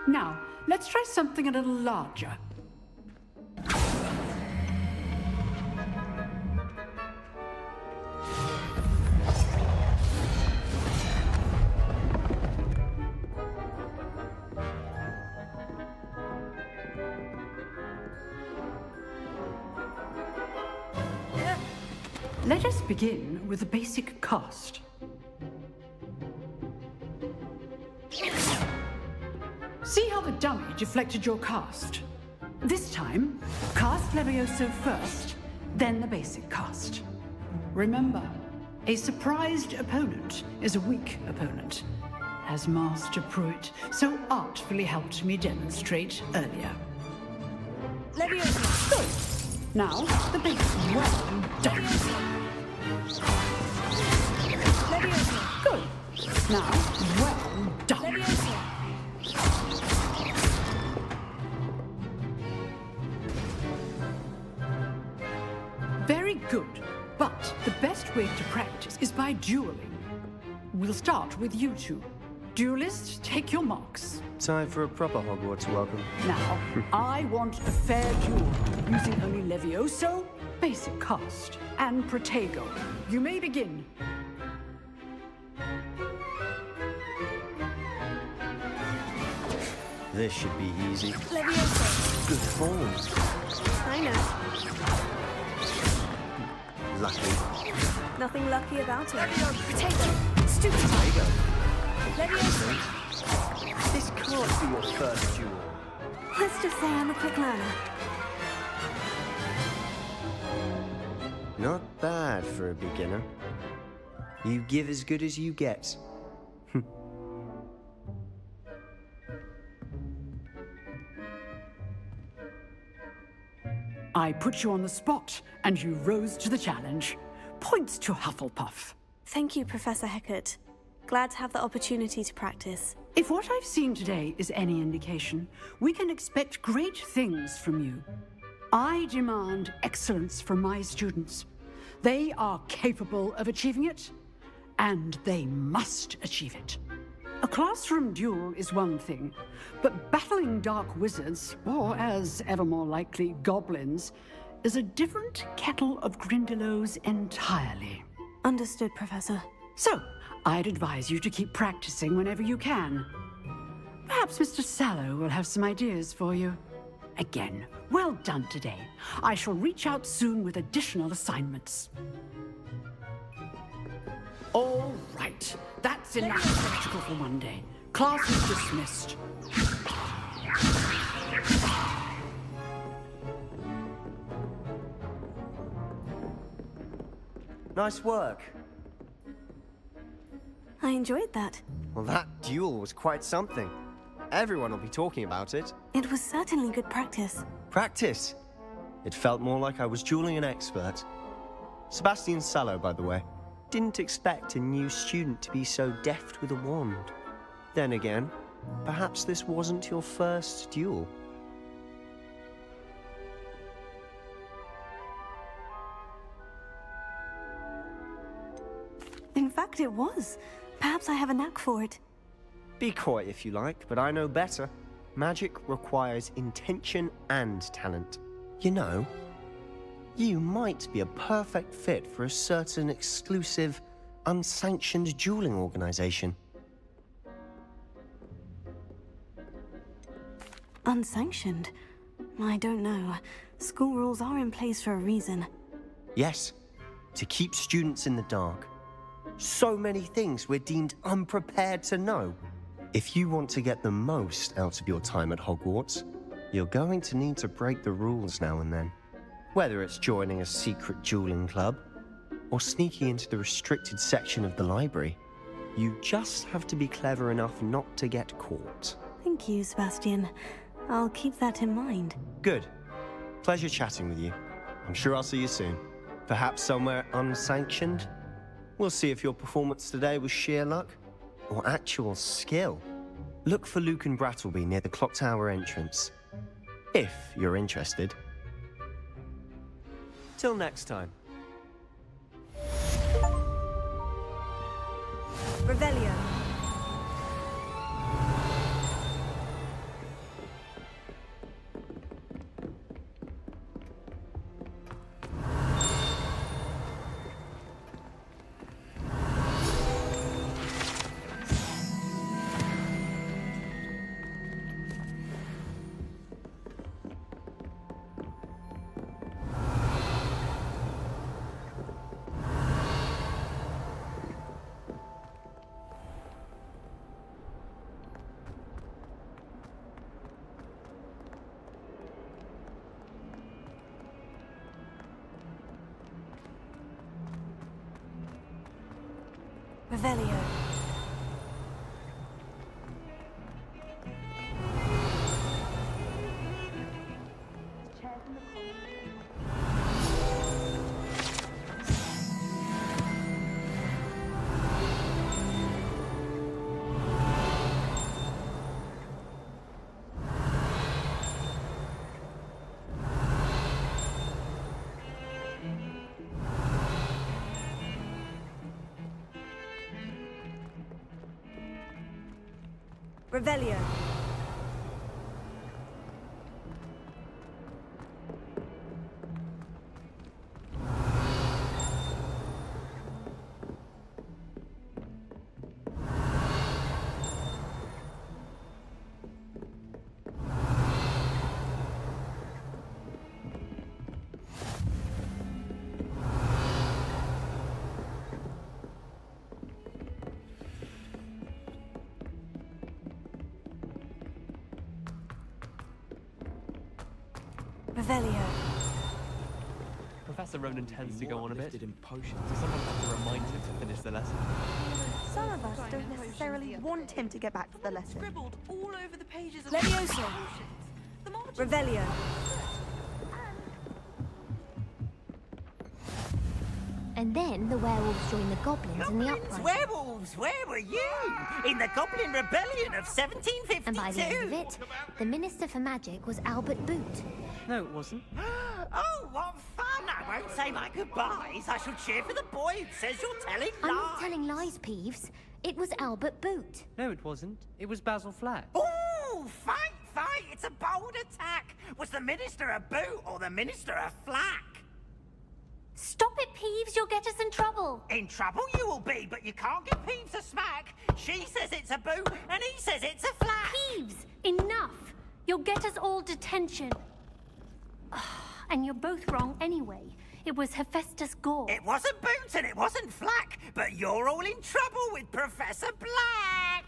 Now, let's try something a little larger. Let us begin with the basic cast. See how the dummy deflected your cast? This time, cast Levioso first, then the basic cast. Remember, a surprised opponent is a weak opponent, as Master Pruitt so artfully helped me demonstrate earlier. Levioso! Good. Now, the basic. Well done. Levioso! Good. Now, well done. Levioso! Very good. But the best way to practice is by dueling. We'll start with you two. Duelists, take your marks. Time for a proper Hogwarts welcome. Now, I want a fair duel, using only Levioso, basic cast, and Protego. You may begin. This should be easy. Levioso! Good form. I know. Lucky. Nothing lucky about it. Potato! Stupid! Protego. Levioso! This can't be your first duel. Let's just say I'm a quick learner. Not bad for a beginner. You give as good as you get. I put you on the spot, and you rose to the challenge. Points to Hufflepuff. Thank you, Professor Hecat. Glad to have the opportunity to practice. If what I've seen today is any indication, we can expect great things from you. I demand excellence from my students. They are capable of achieving it, and they must achieve it. A classroom duel is one thing, but battling dark wizards, or as ever more likely, goblins, is a different kettle of Grindylows entirely. Understood, Professor. So, I'd advise you to keep practicing whenever you can. Perhaps Mr. Sallow will have some ideas for you. Again, well done today. I shall reach out soon with additional assignments. All right. That's enough spectacle for one day. Class is dismissed. Nice work. I enjoyed that. Well, that duel was quite something. Everyone will be talking about it. It was certainly good practice. Practice? It felt more like I was dueling an expert. Sebastian Sallow, by the way. Didn't expect a new student to be so deft with a wand. Then again, perhaps this wasn't your first duel. In fact, it was. Perhaps I have a knack for it. Be coy if you like, but I know better. Magic requires intention and talent. You know, you might be a perfect fit for a certain exclusive, unsanctioned dueling organization. Unsanctioned? I don't know. School rules are in place for a reason. Yes, to keep students in the dark. So many things we're deemed unprepared to know. If you want to get the most out of your time at Hogwarts, you're going to need to break the rules now and then. Whether it's joining a secret dueling club, or sneaking into the restricted section of the library, you just have to be clever enough not to get caught. Thank you, Sebastian. I'll keep that in mind. Good. Pleasure chatting with you. I'm sure I'll see you soon. Perhaps somewhere unsanctioned? We'll see if your performance today was sheer luck or actual skill. Look for Luke and Brattleby near the clock tower entrance, if you're interested. Till next time. Revelio. Revelio. Chairs in the corner. Revelio. Revelio. Professor Ronan tends to go on a bit. In potions, so someone has to remind him to finish the lesson. Some of us don't necessarily want him to get back to the lesson. Scribbled all over the pages of Levioso. Revelio. And then the werewolves joined the goblins in the uprising. Werewolves, where were you? In the Goblin Rebellion of 1752. And by the end of it, the Minister for Magic was Albert Boot. No, it wasn't. Oh, what fun! I won't say my goodbyes. I shall cheer for the boy who says you're telling I'm lies. not telling lies, Peeves. It was Albert Boot. No, it wasn't. It was Basil Flack. Ooh, fight! It's a bold attack. Was the Minister a boot or the Minister a flack? Stop it, Peeves. You'll get us in trouble. In trouble you will be, but you can't give Peeves a smack. She says it's a boot, and he says it's a flack. Peeves, enough. You'll get us all detention. And you're both wrong anyway. It was Hephaestus Gore. It wasn't boot and it wasn't flack, but you're all in trouble with Professor Black.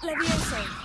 Levioso.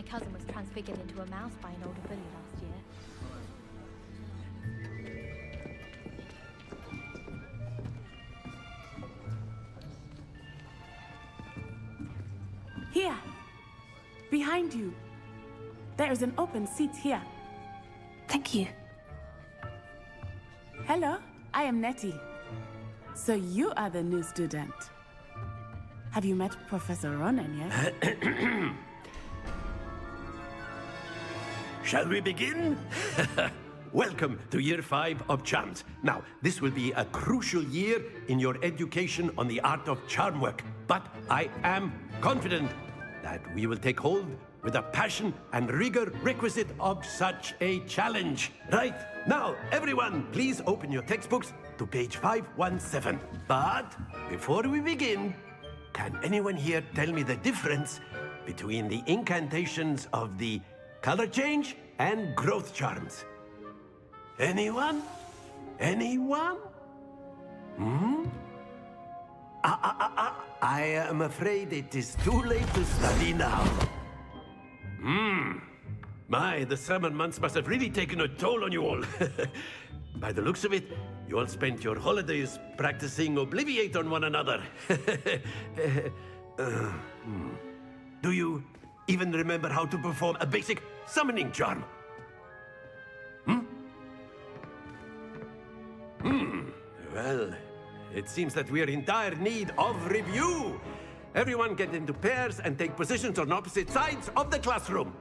cousin was transfigured into a mouse by an older bully last year. Here. Behind you. There is an open seat here. Thank you. Hello, I am Nettie. So you are the new student. Have you met Professor Ronan yet? Shall we begin? Welcome to Year 5 of Charms. Now, this will be a crucial year in your education on the art of charm work. But I am confident that we will take hold with the passion and rigor requisite of such a challenge. Right, now, everyone, please open your textbooks to page 517. But before we begin, can anyone here tell me the difference between the incantations of the color change and growth charms? Anyone? Anyone? I am afraid it is too late to study now. My, the summer months must have really taken a toll on you all. By the looks of it, you all spent your holidays practicing Obliviate on one another. Do you even remember how to perform a basic summoning charm? Well, it seems that we are in dire need of review. Everyone get into pairs and take positions on opposite sides of the classroom.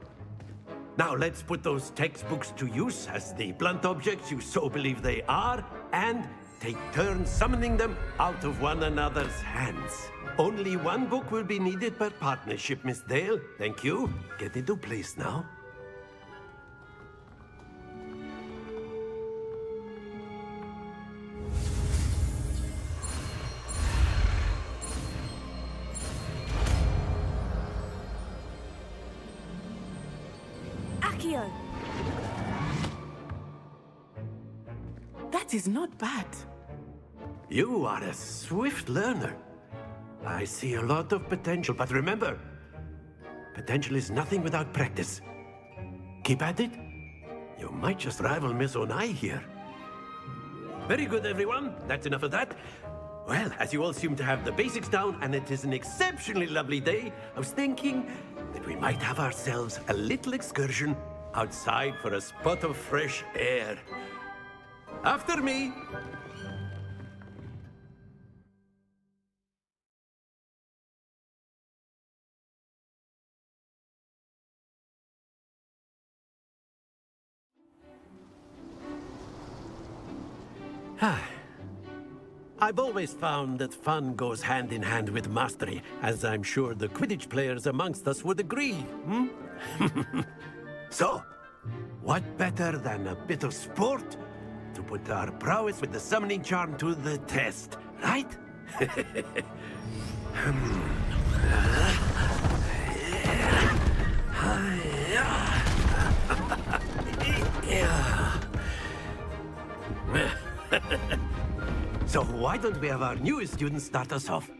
Now let's put those textbooks to use as the blunt objects you so believe they are, and take turns summoning them out of one another's hands. Only one book will be needed per partnership, Miss Dale. Thank you. Get into place now. Accio! That is not bad. You are a swift learner. I see a lot of potential, but remember, potential is nothing without practice. Keep at it. You might just rival Miss Onai here. Very good, everyone. That's enough of that. Well, as you all seem to have the basics down, and it is an exceptionally lovely day, I was thinking that we might have ourselves a little excursion outside for a spot of fresh air. After me. I've always found that fun goes hand in hand with mastery, as I'm sure the Quidditch players amongst us would agree, So, what better than a bit of sport to put our prowess with the summoning charm to the test, right? So why don't we have our newest student start us off?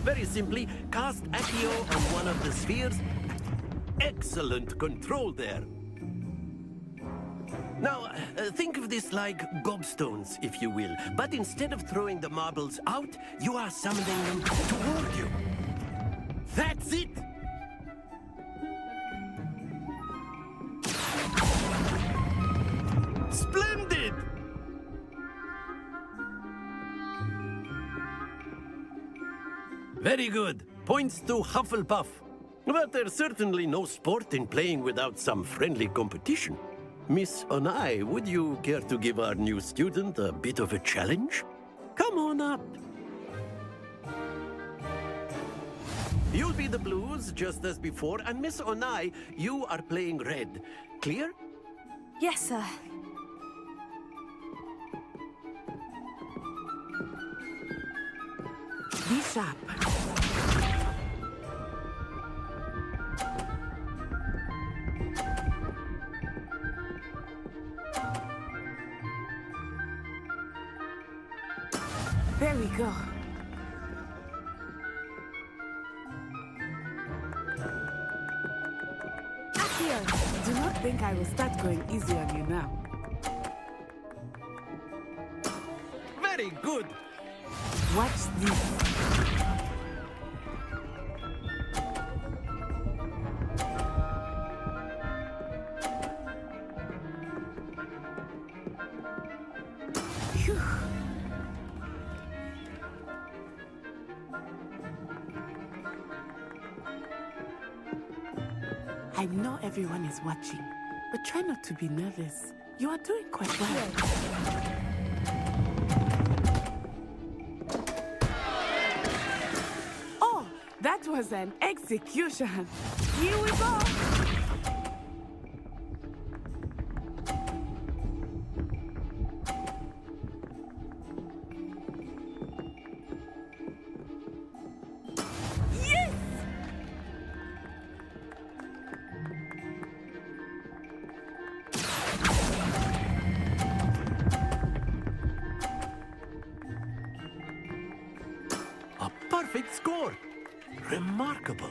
Very simply, cast Accio on one of the spheres. Excellent control there. Now, think of this like gobstones, if you will. But instead of throwing the marbles out, you are summoning them toward you. That's it! Splendid! Very good. Points to Hufflepuff. But there's certainly no sport in playing without some friendly competition. Miss Onai, would you care to give our new student a bit of a challenge? Come on up. You'll be the blues, just as before, and Miss Onai, you are playing red. Clear? Yes, sir. Be sharp. There we go. Akio, do not think I will start going easy on you now. Very good. Watch this. Phew. I know everyone is watching, but try not to be nervous. You are doing quite well. Oh, that was an execution. Here we go. Yes! A perfect score. Remarkable.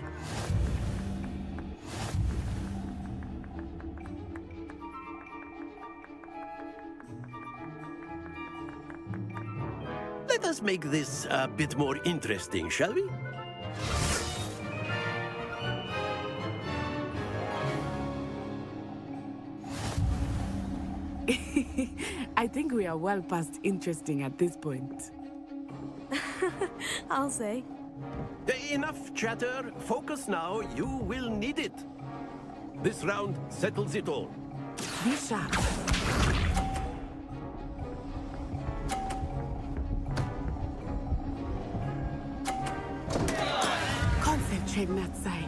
Let us make this a bit more interesting, shall we? I think we are well past interesting at this point. I'll say. Enough chatter. Focus now. You will need it. This round settles it all. Be sharp. Concentrate, Natsai.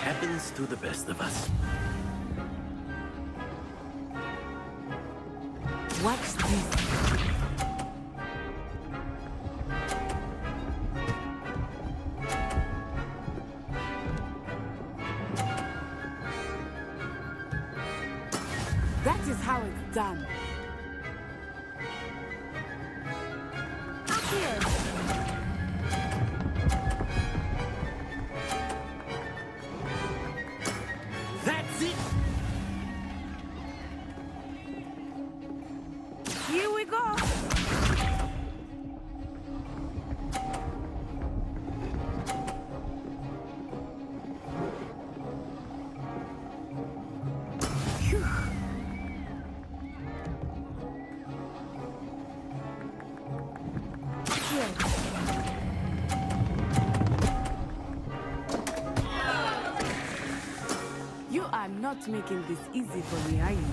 Happens to the best of us. Watch this. That is how it's done. That's it. Here we go. Phew. You are not making this easy for me, are you?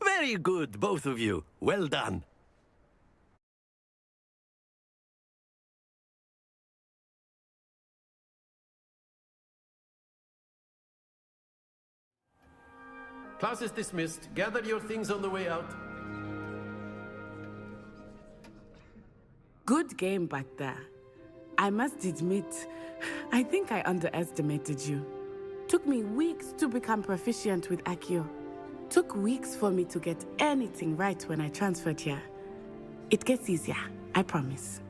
Very good, both of you. Well done. Class is dismissed. Gather your things on the way out. Good game back there. I must admit, I think I underestimated you. Took me weeks to become proficient with Akio. Took weeks for me to get anything right when I transferred here. It gets easier, I promise.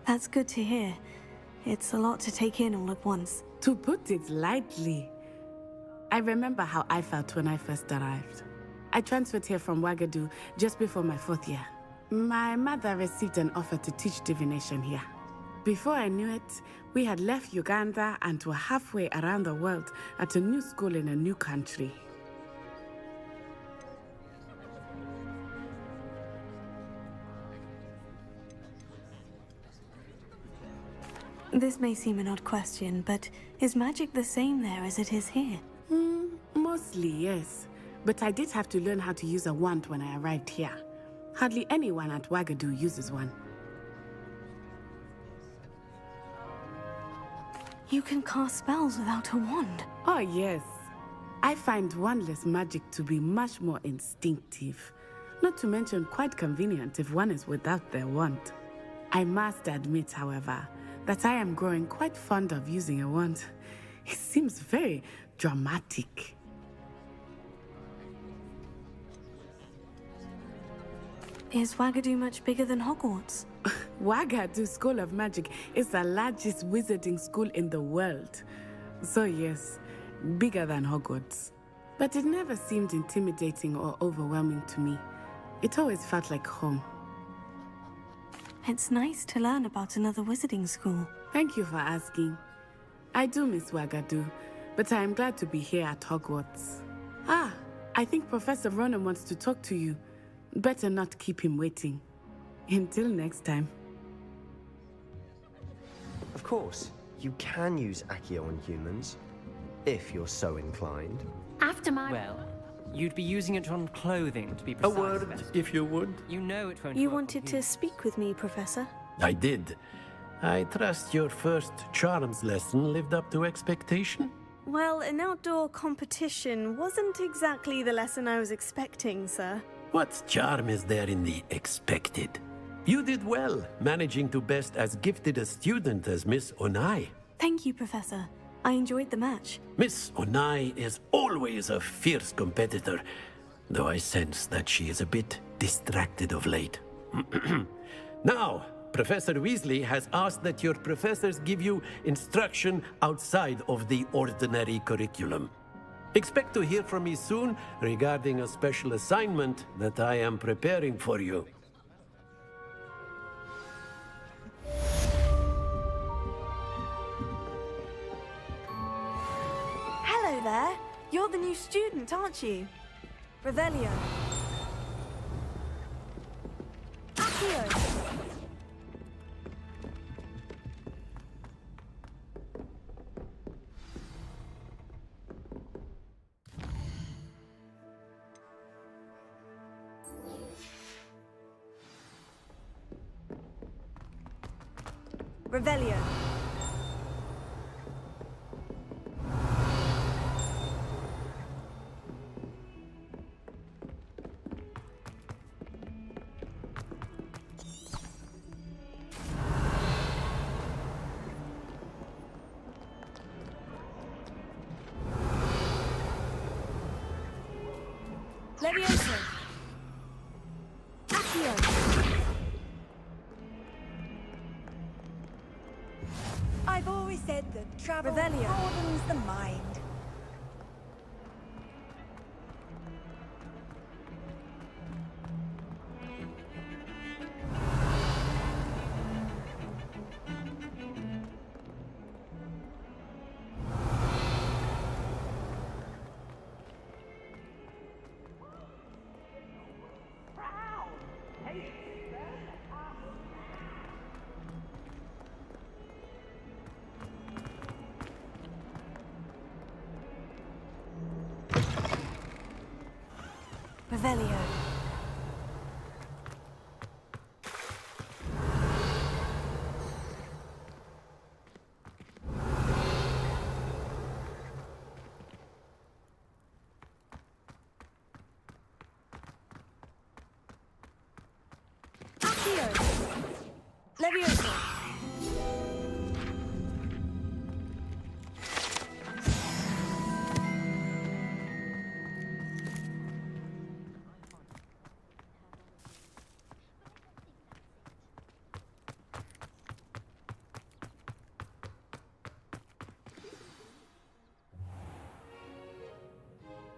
That's good to hear. It's a lot to take in all at once. To put it lightly, I remember how I felt when I first arrived. I transferred here from Wagadu just before my 4th year. My mother received an offer to teach divination here. Before I knew it, we had left Uganda and were halfway around the world at a new school in a new country. This may seem an odd question, but is magic the same there as it is here? Mostly, yes. But I did have to learn how to use a wand when I arrived here. Hardly anyone at Wagadu uses one. You can cast spells without a wand? Oh, yes. I find wandless magic to be much more instinctive. Not to mention quite convenient if one is without their wand. I must admit, however, that I am growing quite fond of using a wand. It seems very dramatic. Is Wagadu much bigger than Hogwarts? Wagadu School of Magic is the largest wizarding school in the world. So yes, bigger than Hogwarts. But it never seemed intimidating or overwhelming to me. It always felt like home. It's nice to learn about another wizarding school. Thank you for asking. I do miss Wagadu, but I am glad to be here at Hogwarts. I think Professor Ronan wants to talk to you. Better not keep him waiting. Until next time. Of course, you can use Accio on humans, if you're so inclined. After my... Well, you'd be using it on clothing, to be precise. A word, if you would. You know it won't You work on wanted to speak with me, Professor? I did. I trust your first charms lesson lived up to expectation? Well, an outdoor competition wasn't exactly the lesson I was expecting, sir. What charm is there in the expected? You did well, managing to best as gifted a student as Miss Onai. Thank you, Professor. I enjoyed the match. Miss Onai is always a fierce competitor, though I sense that she is a bit distracted of late. Now, Professor Weasley has asked that your professors give you instruction outside of the ordinary curriculum. Expect to hear from me soon regarding a special assignment that I am preparing for you. Hello there. You're the new student, aren't you? Revelio. Accio. Revelio. Levioso. Accio. I've always said that travel Revelio. broadens the mind. Revelio. Accio. Levioso.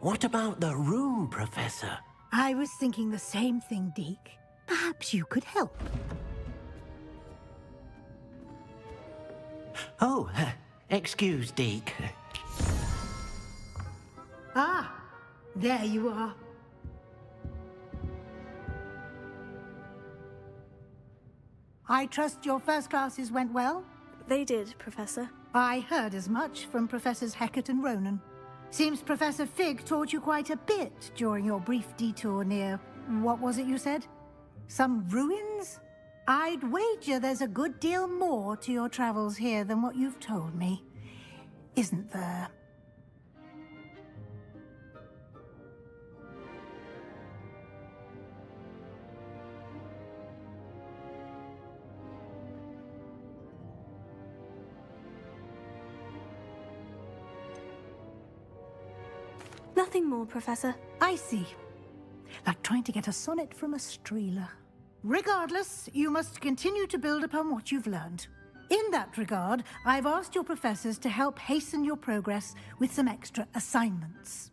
What about the room, Professor? I was thinking the same thing, Deke. Perhaps you could help. Oh, excuse, Deke. Ah, there you are. I trust your first classes went well? They did, Professor. I heard as much from Professors Hecat and Ronan. Seems Professor Fig taught you quite a bit during your brief detour near... what was it you said? Some ruins? I'd wager there's a good deal more to your travels here than what you've told me. Isn't there? Nothing more, Professor. I see. Like trying to get a sonnet from a streeler. Regardless, you must continue to build upon what you've learned. In that regard, I've asked your professors to help hasten your progress with some extra assignments.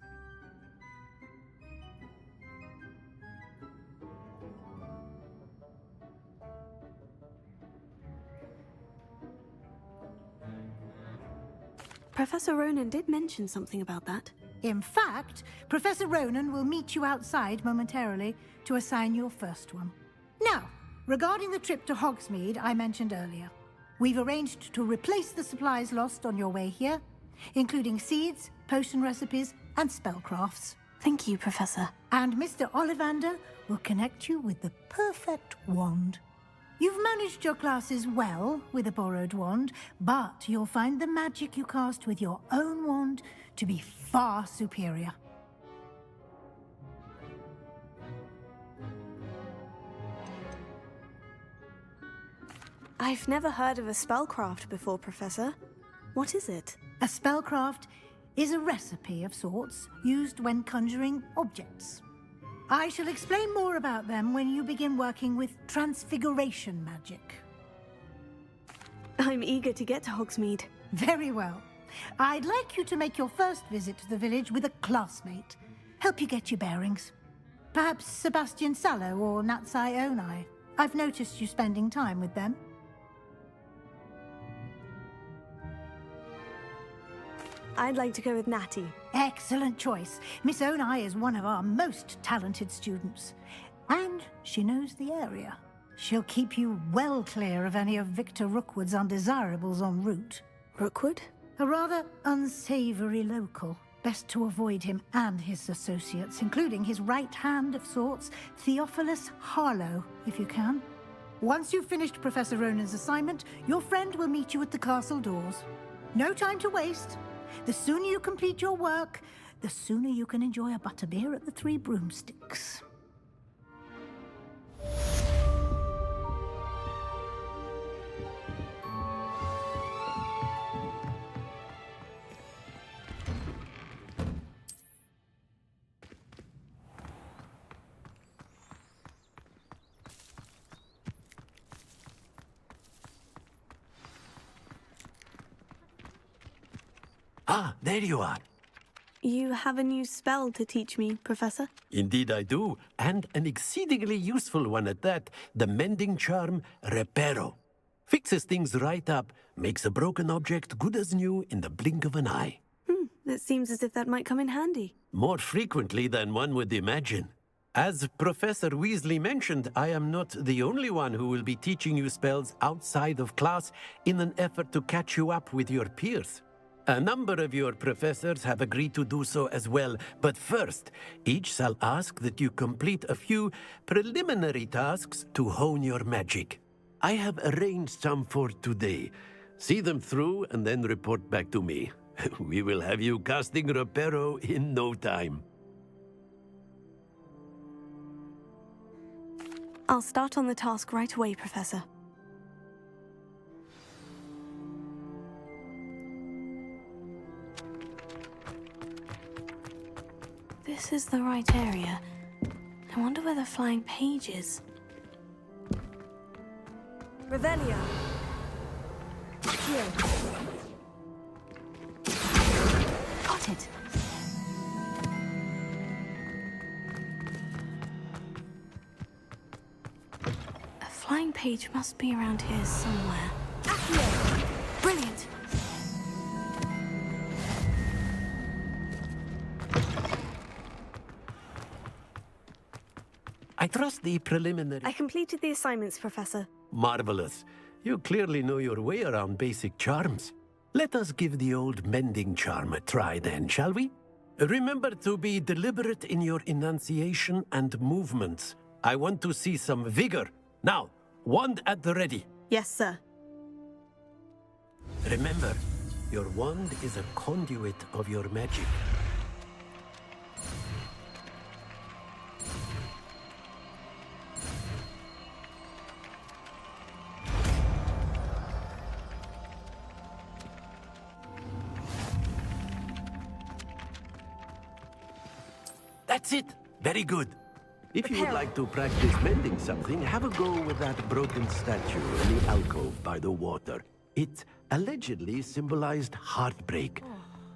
Professor Ronan did mention something about that. In fact, Professor Ronan will meet you outside momentarily to assign your first one. Now, regarding the trip to Hogsmeade I mentioned earlier, we've arranged to replace the supplies lost on your way here, including seeds, potion recipes, and spellcrafts. Thank you, Professor. And Mr. Ollivander will connect you with the perfect wand. You've managed your classes well with a borrowed wand, but you'll find the magic you cast with your own wand to be far superior. I've never heard of a spellcraft before, Professor. What is it? A spellcraft is a recipe of sorts used when conjuring objects. I shall explain more about them when you begin working with transfiguration magic. I'm eager to get to Hogsmeade. Very well. I'd like you to make your first visit to the village with a classmate. Help you get your bearings. Perhaps Sebastian Sallow or Natsai Onai. I've noticed you spending time with them. I'd like to go with Natty. Excellent choice. Miss Onai is one of our most talented students. And she knows the area. She'll keep you well clear of any of Victor Rookwood's undesirables en route. Rookwood? A rather unsavory local. Best to avoid him and his associates, including his right hand of sorts, Theophilus Harlow, if you can. Once you've finished Professor Ronan's assignment, your friend will meet you at the castle doors. No time to waste. The sooner you complete your work, the sooner you can enjoy a butterbeer at the Three Broomsticks. Ah, there you are. You have a new spell to teach me, Professor? Indeed I do, and an exceedingly useful one at that, the mending charm Reparo. Fixes things right up, makes a broken object good as new in the blink of an eye. It seems as if that might come in handy. More frequently than one would imagine. As Professor Weasley mentioned, I am not the only one who will be teaching you spells outside of class in an effort to catch you up with your peers. A number of your professors have agreed to do so as well, but first, each shall ask that you complete a few preliminary tasks to hone your magic. I have arranged some for today. See them through and then report back to me. We will have you casting Reparo in no time. I'll start on the task right away, Professor. This is the right area. I wonder where the flying page is. Revelio. Here. Got it. flying page must be around here somewhere. Brilliant! I trust the preliminary... I completed the assignments, Professor. Marvelous. You clearly know your way around basic charms. Let us give the old mending charm a try then, shall we? Remember to be deliberate in your enunciation and movements. I want to see some vigor. Now, wand at the ready. Yes, sir. Remember, your wand is a conduit of your magic. That's it. Very good. If you would like to practice mending something, have a go with that broken statue in the alcove by the water. It allegedly symbolized heartbreak.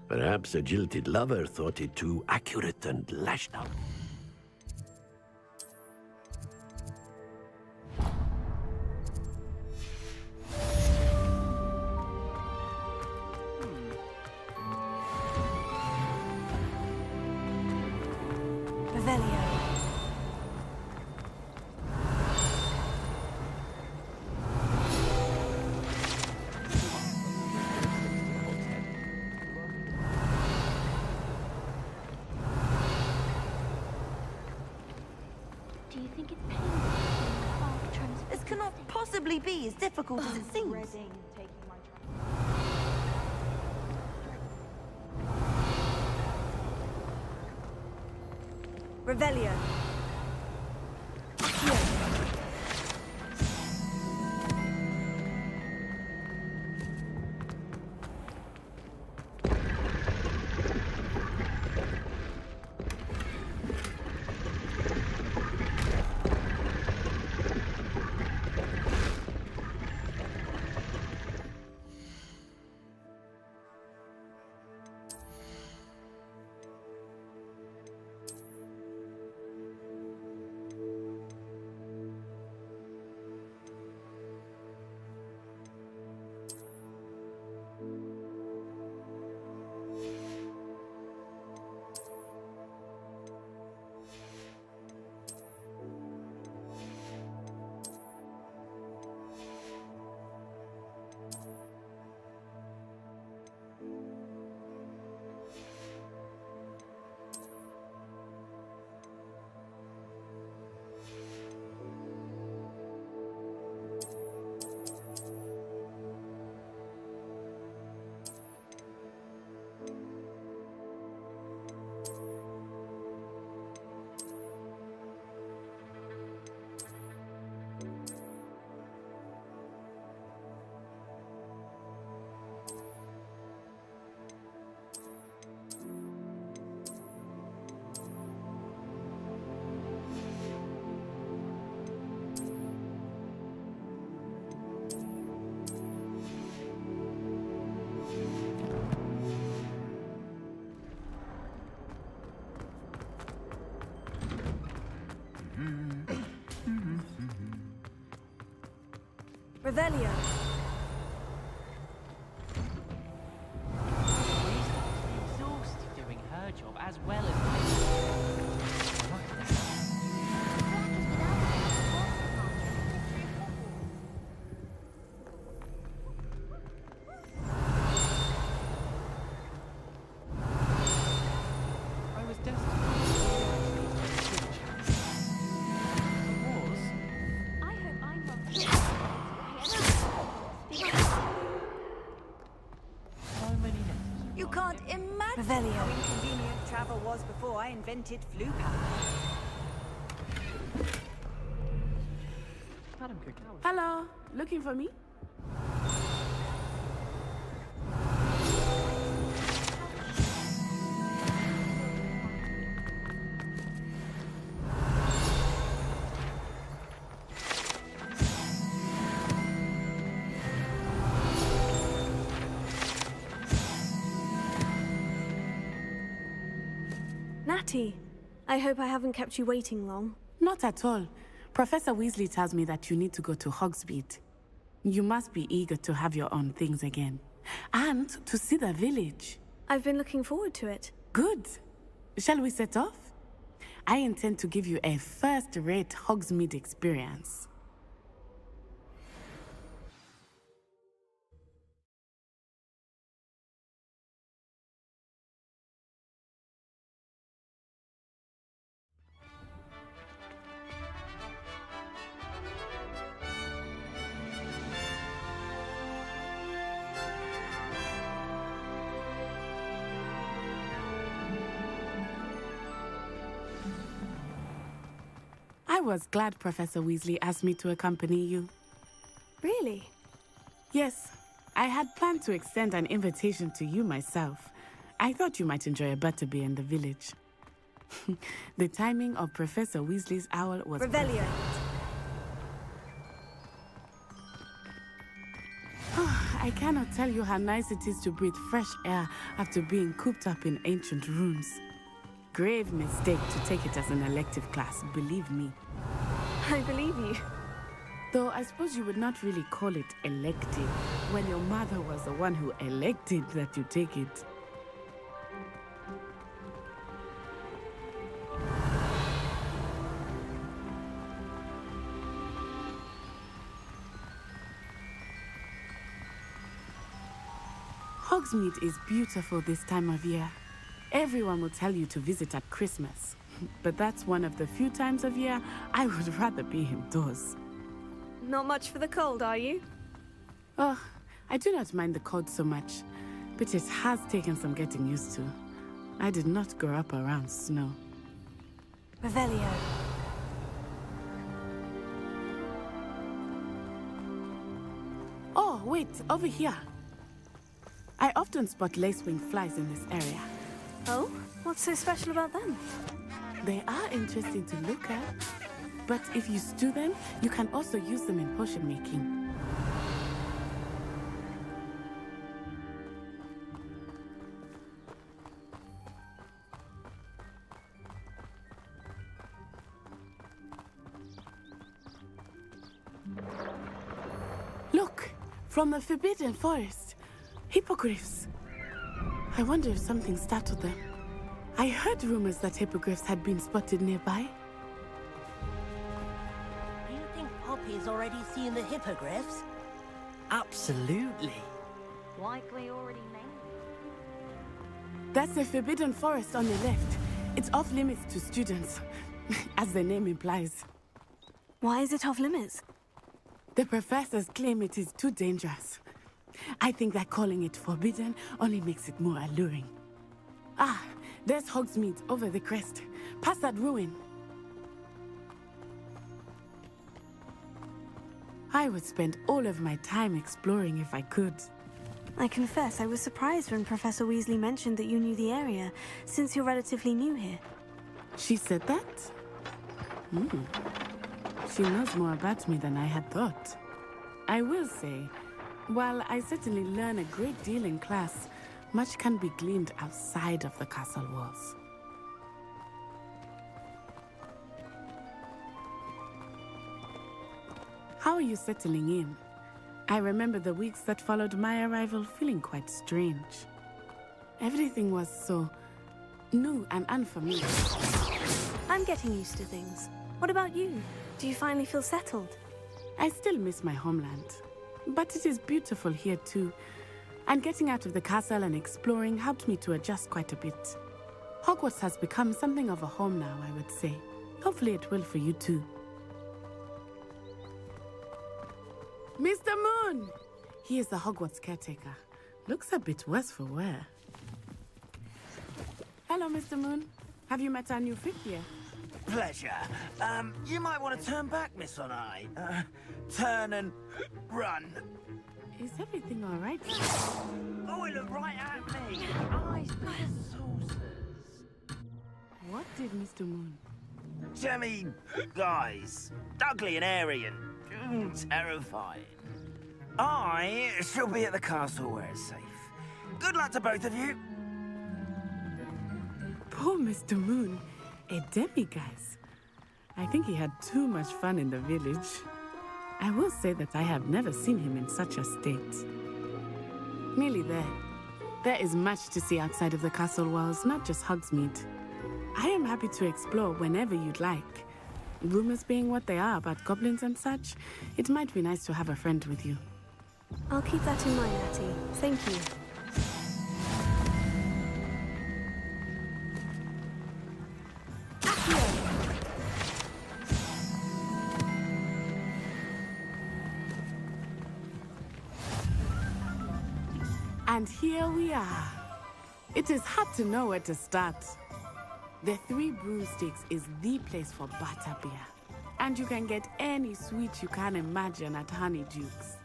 Perhaps a jilted lover thought it too accurate and lashed out. Do you think it's painful? This cannot possibly be as difficult as it seems. Revelio. Revelio. Exhausted doing her job as well as I was destined You can't imagine Revelio. how inconvenient travel was before I invented flu power. Hello, looking for me? Natty, I hope I haven't kept you waiting long. Not at all. Professor Weasley tells me that you need to go to Hogsmeade. You must be eager to have your own things again. And to see the village. I've been looking forward to it. Good. Shall we set off? I intend to give you a first-rate Hogsmeade experience. I was glad Professor Weasley asked me to accompany you. Really? Yes. I had planned to extend an invitation to you myself. I thought you might enjoy a butterbeer in the village. The timing of Professor Weasley's owl was Revelio. I cannot tell you how nice it is to breathe fresh air after being cooped up in ancient ruins. Grave mistake to take it as an elective class, believe me. I believe you. Though I suppose you would not really call it elective when your mother was the one who elected that you take it. Hogsmeade is beautiful this time of year. Everyone will tell you to visit at Christmas. But that's one of the few times of year I would rather be indoors. Not much for the cold, are you? Oh, I do not mind the cold so much, but it has taken some getting used to. I did not grow up around snow. Revelio. Oh, wait, over here. I often spot lacewing flies in this area. Oh? What's so special about them? They are interesting to look at. But if you stew them, you can also use them in potion making. Look! From the Forbidden Forest. Hippogriffs. I wonder if something startled them. I heard rumors that hippogriffs had been spotted nearby. Do you think Poppy's already seen the hippogriffs? Absolutely. Likely already named. That's the Forbidden Forest on the left. It's off limits to students, as the name implies. Why is it off limits? The professors claim it is too dangerous. I think that calling it forbidden only makes it more alluring. Ah, there's Hogsmeade over the crest. Past that ruin. I would spend all of my time exploring if I could. I confess I was surprised when Professor Weasley mentioned that you knew the area, since you're relatively new here. She said that? She knows more about me than I had thought. I will say, while I certainly learn a great deal in class, much can be gleaned outside of the castle walls. How are you settling in? I remember the weeks that followed my arrival feeling quite strange. Everything was so new and unfamiliar. I'm getting used to things. What about you? Do you finally feel settled? I still miss my homeland, but it is beautiful here too. And getting out of the castle and exploring helped me to adjust quite a bit. Hogwarts has become something of a home now, I would say. Hopefully it will for you too. Mr. Moon! He is the Hogwarts caretaker. Looks a bit worse for wear. Hello, Mr. Moon. Have you met our new fifth year? Pleasure. You might want to turn back, Miss Onai. Turn and run. Is everything all right? Oh, it looked right at me. Eyes for saucers. What did Mr. Moon? Jemmy, guys. Ugly and airy and terrifying. I shall be at the castle where it's safe. Good luck to both of you. Poor Mr. Moon. A demiguise. I think he had too much fun in the village. I will say that I have never seen him in such a state. Nearly there. There is much to see outside of the castle walls, not just Hogsmeade. I am happy to explore whenever you'd like. Rumors being what they are about goblins and such, it might be nice to have a friend with you. I'll keep that in mind, Natty. Thank you. And here we are. It is hard to know where to start. The Three Broomsticks is the place for butterbeer. And you can get any sweet you can imagine at Honeydukes.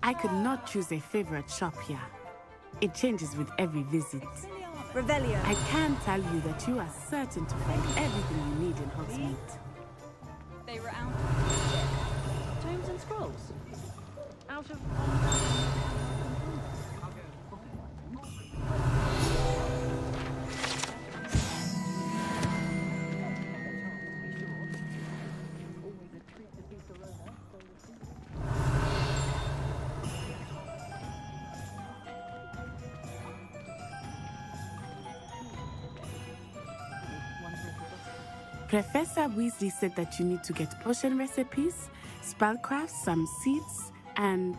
I could not choose a favorite shop here. It changes with every visit. Revelio. I can tell you that you are certain to find everything you need in Hogsmeade. They were out of tomes and scrolls. Out of... Professor Weasley said that you need to get potion recipes, spellcrafts, some seeds, and...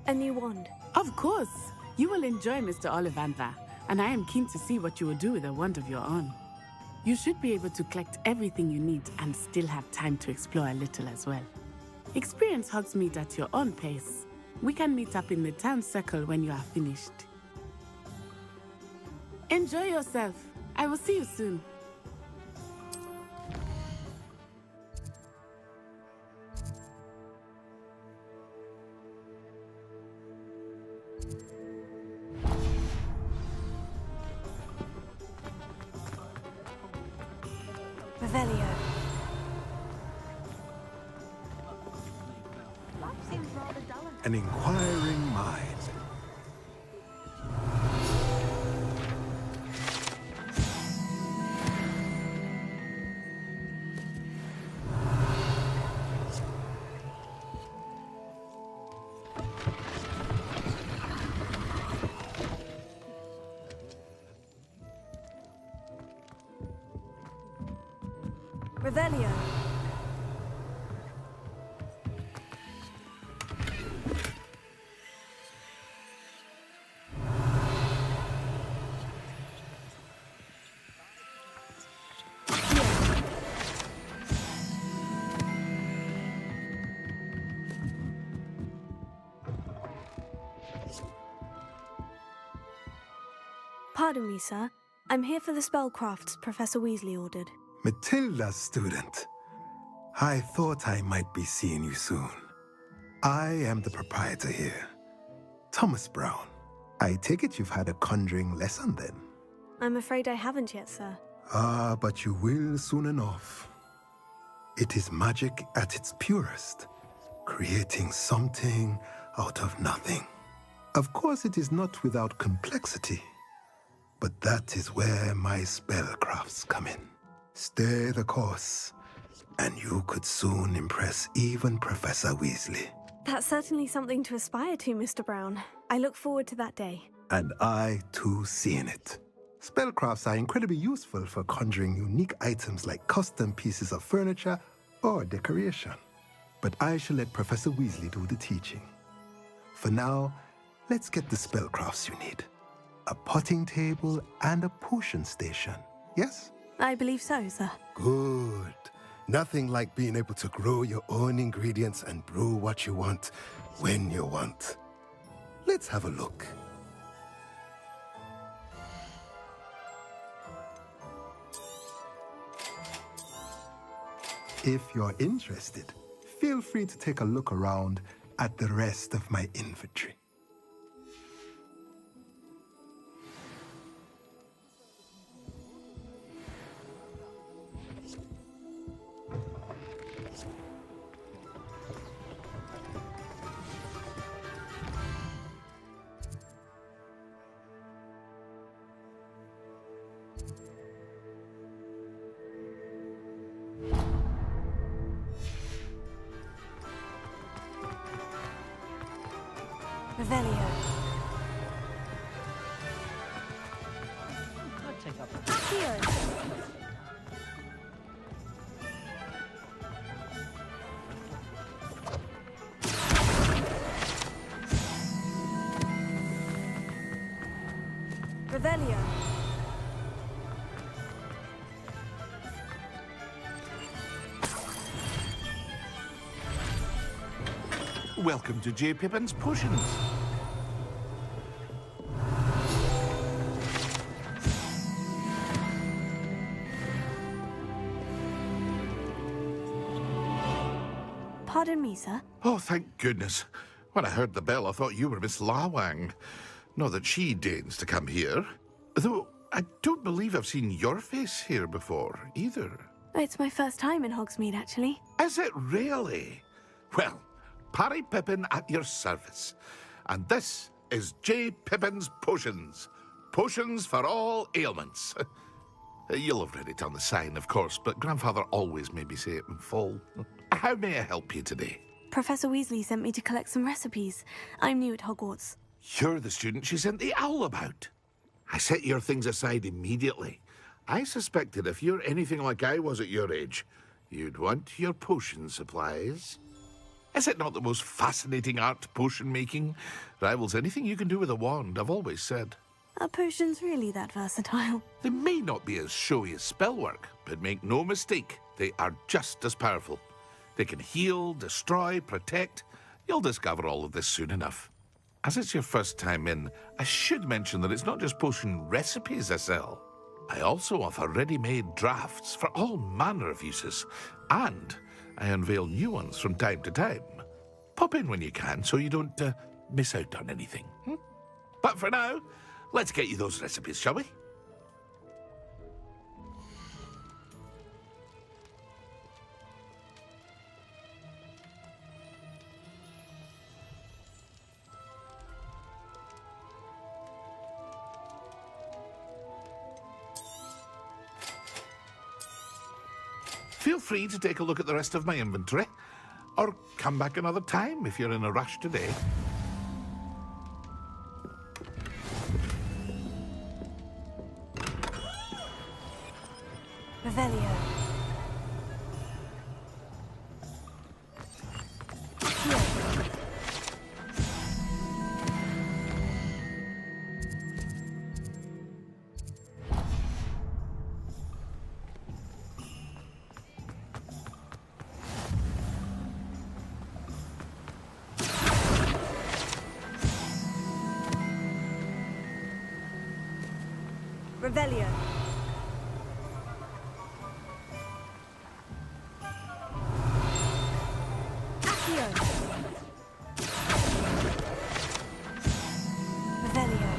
a new wand. Of course! You will enjoy Mr. Ollivander, and I am keen to see what you will do with a wand of your own. You should be able to collect everything you need and still have time to explore a little as well. Experience Hogsmeade at your own pace. We can meet up in the town circle when you are finished. Enjoy yourself. I will see you soon. Revelio. An inquiring mind. Revelio. Pardon me, sir. I'm here for the spellcrafts Professor Weasley ordered. Matilda's student. I thought I might be seeing you soon. I am the proprietor here, Thomas Brown. I take it you've had a conjuring lesson then? I'm afraid I haven't yet, sir. Ah, but you will soon enough. It is magic at its purest, creating something out of nothing. Of course, it is not without complexity, but that is where my spellcrafts come in. Stay the course, and you could soon impress even Professor Weasley. That's certainly something to aspire to, Mr. Brown. I look forward to that day. And I, too, seeing it. Spellcrafts are incredibly useful for conjuring unique items like custom pieces of furniture or decoration. But I shall let Professor Weasley do the teaching. For now, let's get the spellcrafts you need. A potting table and a potion station, yes? I believe so, sir. Good. Nothing like being able to grow your own ingredients and brew what you want when you want. Let's have a look. If you're interested, feel free to take a look around at the rest of my inventory. Revelio. I'd take up. Accio. Revelio. Welcome to J. Pippin's Potions. Pardon me, sir. Oh, thank goodness. When I heard the bell, I thought you were Miss Lawang. Not that she deigns to come here. Though I don't believe I've seen your face here before, either. It's my first time in Hogsmeade, actually. Is it really? Well, Parry Pippin at your service. And this is J. Pippin's Potions. Potions for all ailments. You'll have read it on the sign, of course, but Grandfather always made me say it in full. How may I help you today? Professor Weasley sent me to collect some recipes. I'm new at Hogwarts. You're the student she sent the owl about. I set your things aside immediately. I suspected if you're anything like I was at your age, you'd want your potion supplies. Is it not the most fascinating art, potion making? Rivals anything you can do with a wand, I've always said. Are potions really that versatile? They may not be as showy as spellwork, but make no mistake, they are just as powerful. They can heal, destroy, protect. You'll discover all of this soon enough. As it's your first time in, I should mention that it's not just potion recipes I sell. I also offer ready-made drafts for all manner of uses, and I unveil new ones from time to time. Pop in when you can so you don't miss out on anything. But for now, let's get you those recipes, shall we? Feel free to take a look at the rest of my inventory, or come back another time if you're in a rush today. Revelio. Revelio. Accio. Revelio.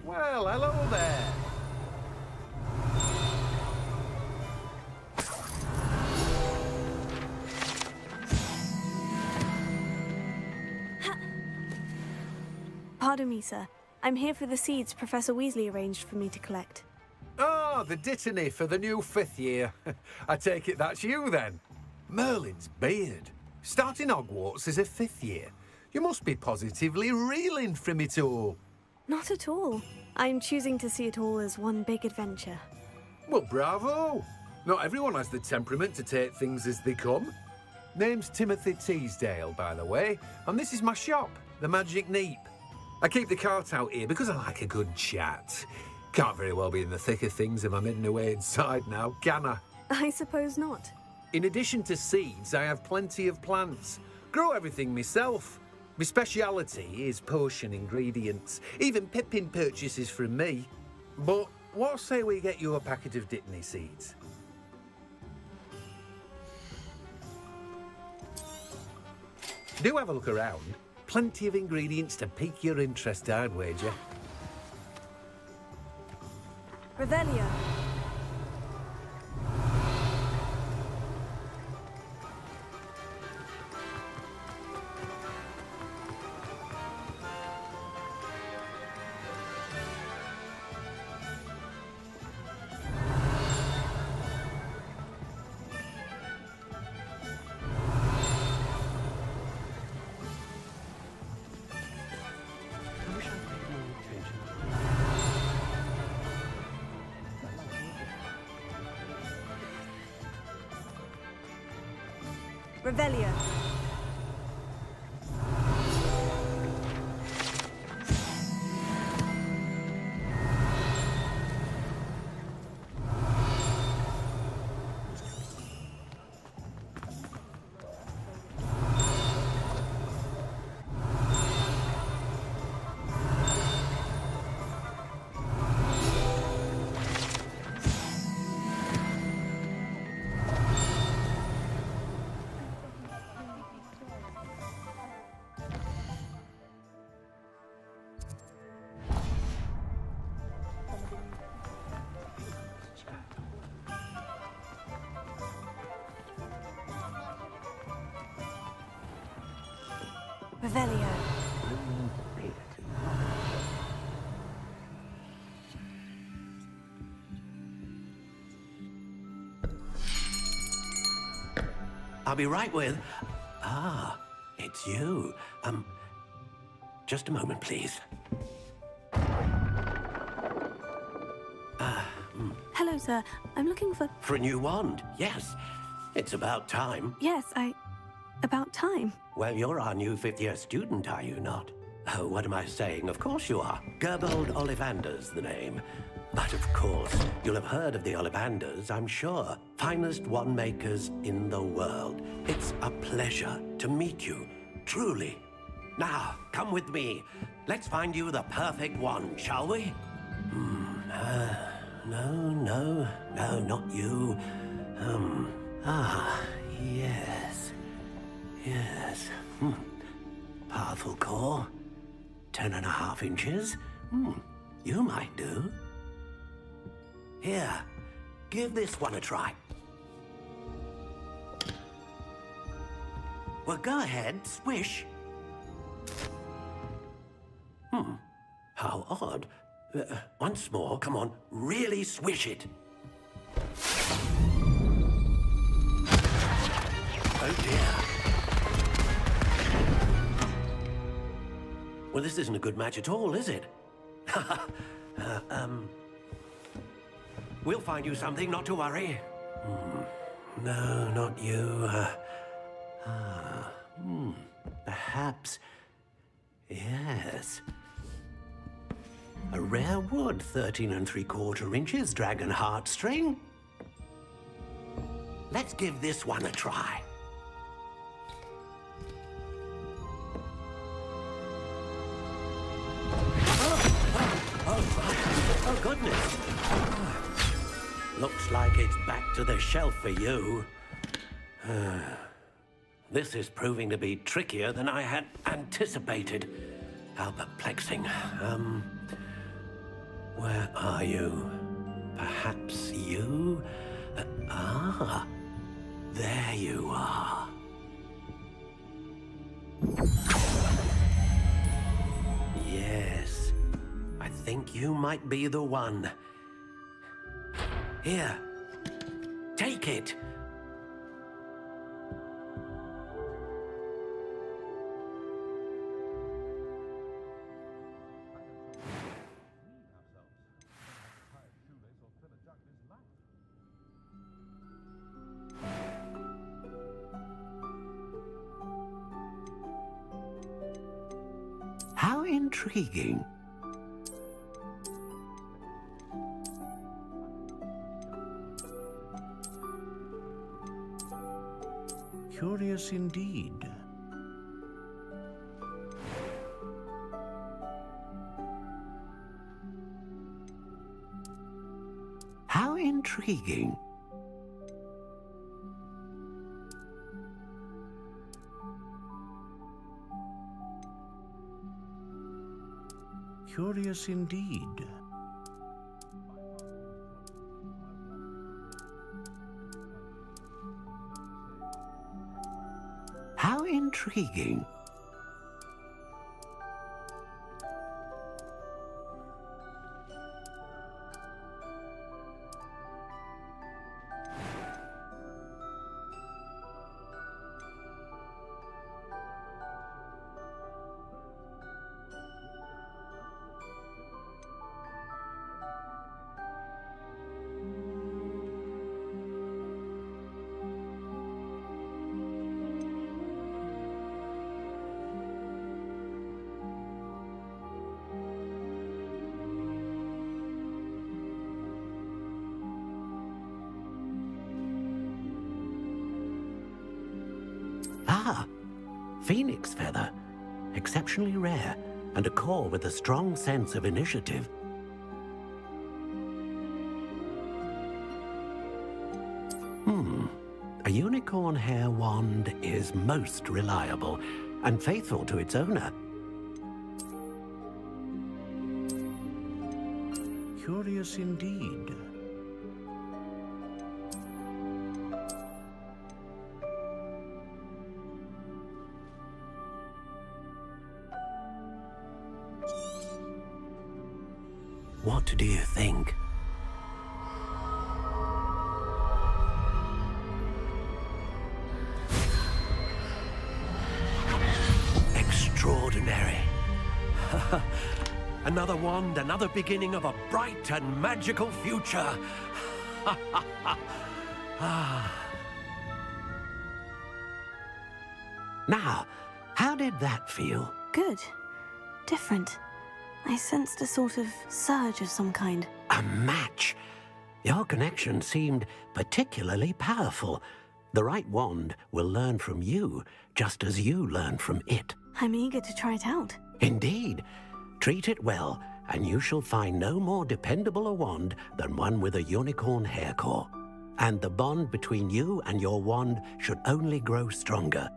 Well, hello there. Pardon me, sir. I'm here for the seeds Professor Weasley arranged for me to collect. Ah, the dittany for the new 5th year. I take it that's you, then. Merlin's beard. Starting Hogwarts as a 5th year. You must be positively reeling from it all. Not at all. I'm choosing to see it all as one big adventure. Well, bravo. Not everyone has the temperament to take things as they come. Name's Timothy Teasdale, by the way, and this is my shop, the Magic Neep. I keep the cart out here because I like a good chat. Can't very well be in the thick of things if I'm hidden away inside now, can I? I suppose not. In addition to seeds, I have plenty of plants. Grow everything myself. My speciality is potion ingredients. Even Pippin purchases from me. But what say we get you a packet of dittany seeds? Do have a look around. Plenty of ingredients to pique your interest, I'd wager. Revelio. Revelio. Revelio. I'll be right with... Ah, it's you. Just a moment, please. Hello, sir. I'm looking for... For a new wand, yes. It's about time. Yes, about time. Well, you're our new fifth-year student, are you not? Oh, what am I saying? Of course you are. Gerbold Ollivander's the name. But of course, you'll have heard of the Ollivanders, I'm sure. Finest wand makers in the world. It's a pleasure to meet you, truly. Now, come with me. Let's find you the perfect wand, shall we? No, not you. Yes. Powerful core. 10.5 inches. You might do. Here, give this one a try. Well, go ahead, swish. How odd. Once more, come on, really swish it. Oh dear. Well, this isn't a good match at all, is it? We'll find you something, not to worry. No, not you. Perhaps... Yes. A rare wood, 13 3/4 inches, dragon heartstring. Let's give this one a try. Oh, goodness. Looks like it's back to the shelf for you. This is proving to be trickier than I had anticipated. How perplexing. Where are you? Perhaps you? There you are. Yes, I think you might be the one. Here, take it. How intriguing. Curious indeed. How intriguing. Curious indeed. How intriguing. Ah, phoenix feather. Exceptionally rare, and a core with a strong sense of initiative. A unicorn hair wand is most reliable and faithful to its owner. Curious indeed. What do you think? Extraordinary. Another wand, another beginning of a bright and magical future. Now, how did that feel? Good. Different. I sensed a sort of surge of some kind. A match. Your connection seemed particularly powerful. The right wand will learn from you, just as you learn from it. I'm eager to try it out. Indeed. Treat it well, and you shall find no more dependable a wand than one with a unicorn hair core. And the bond between you and your wand should only grow stronger.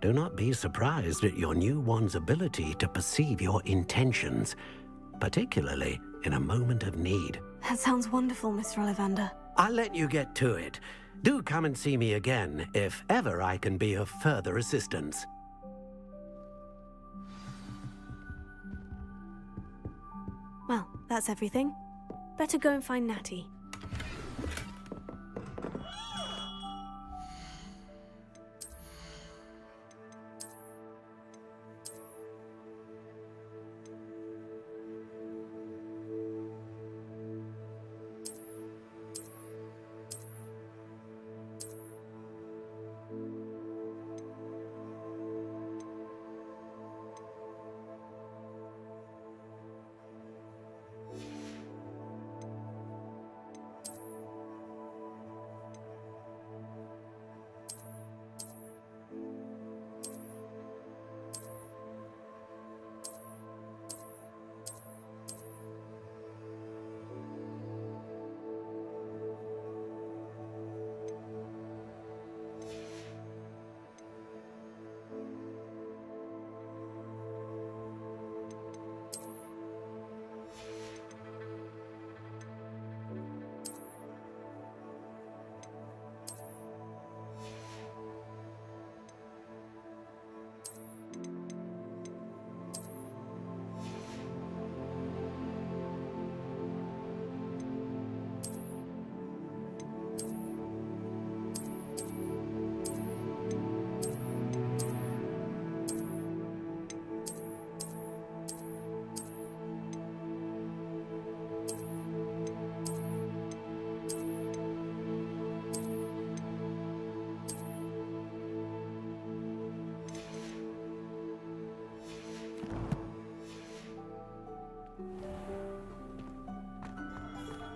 Do not be surprised at your new wand's ability to perceive your intentions, particularly in a moment of need. That sounds wonderful, Mr. Ollivander. I'll let you get to it. Do come and see me again if ever I can be of further assistance. Well, that's everything. Better go and find Natty.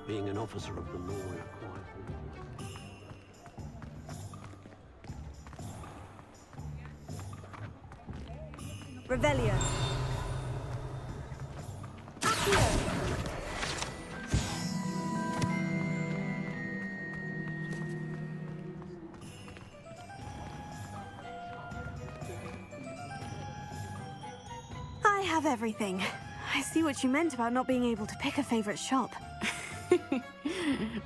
Being an officer of the law requires... Revelio. I have everything. I see what you meant about not being able to pick a favorite shop.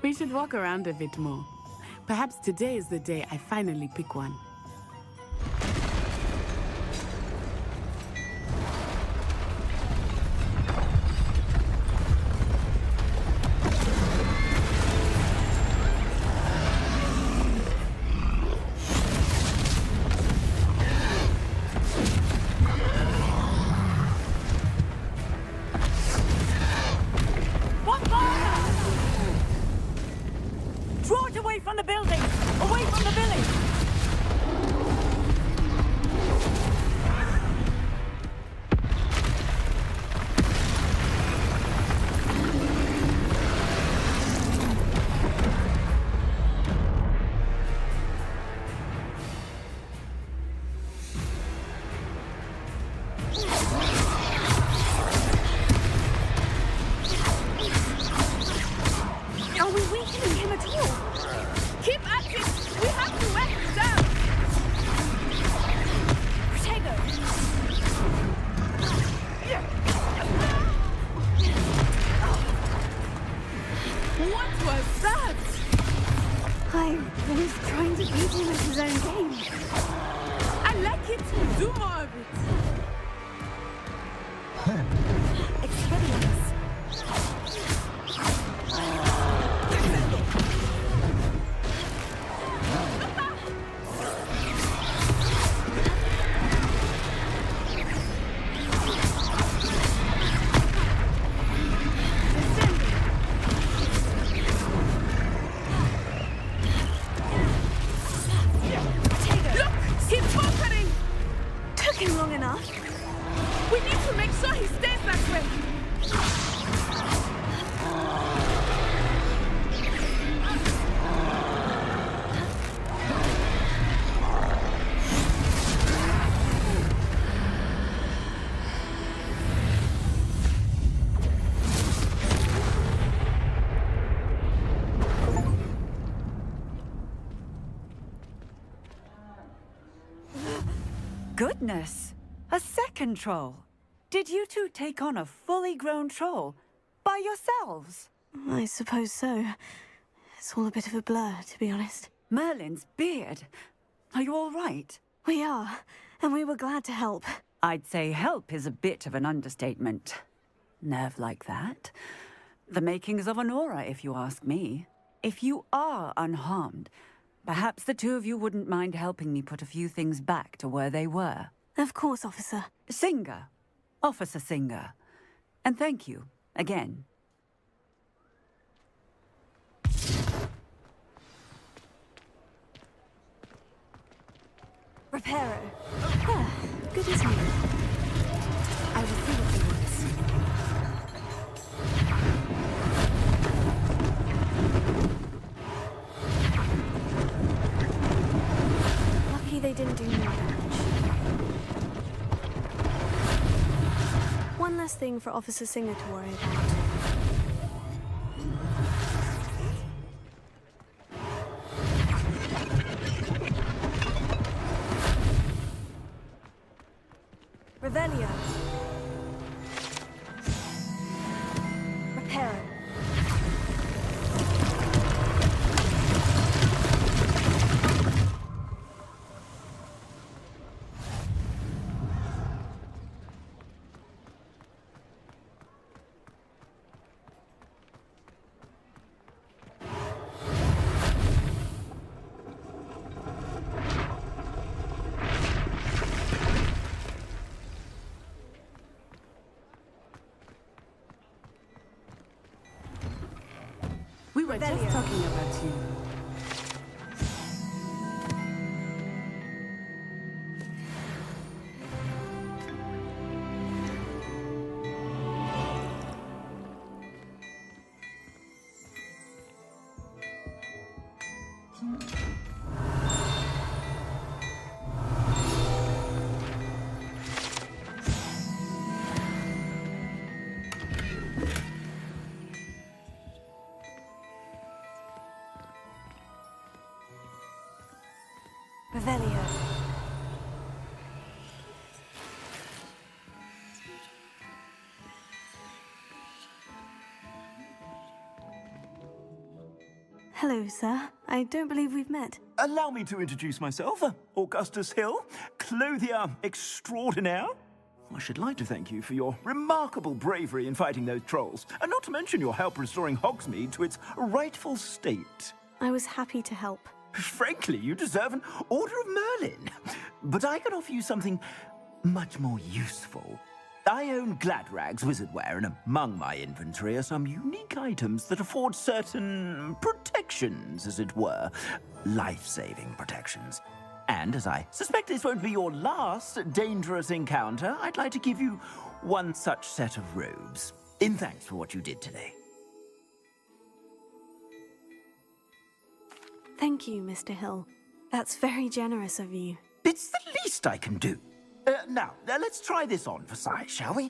We should walk around a bit more. Perhaps today is the day I finally pick one. Draw it away from the building! Away from the village! I was trying to beat him at his own game. I like it. Do more of it. Expelliarmus. Long enough. We need to make sure he stays that way. Goodness! A second troll. Did you two take on a fully grown troll by yourselves? I suppose so. It's all a bit of a blur, to be honest. Merlin's beard. Are you all right? We are, and we were glad to help. I'd say help is a bit of an understatement. Nerve like that. The makings of an aura, if you ask me. If you are unharmed, perhaps the two of you wouldn't mind helping me put a few things back to where they were. Of course, officer. Singer. Officer Singer. And thank you, again. Reparo. Ah, good as new. I will see what he wants. Lucky they didn't do more damage. One less thing for Officer Singer to worry about. Revelio. Reparo. We were just talking about you. Revelio. Hello, sir. I don't believe we've met. Allow me to introduce myself. Augustus Hill, clothier extraordinaire. I should like to thank you for your remarkable bravery in fighting those trolls, and not to mention your help restoring Hogsmeade to its rightful state. I was happy to help. Frankly, you deserve an Order of Merlin. But I can offer you something much more useful. I own Gladrag's wizardware, and among my inventory are some unique items that afford certain protections, as it were. Life-saving protections. And as I suspect this won't be your last dangerous encounter, I'd like to give you one such set of robes, in thanks for what you did today. Thank you, Mr. Hill. That's very generous of you. It's the least I can do. Now, let's try this on for size, shall we?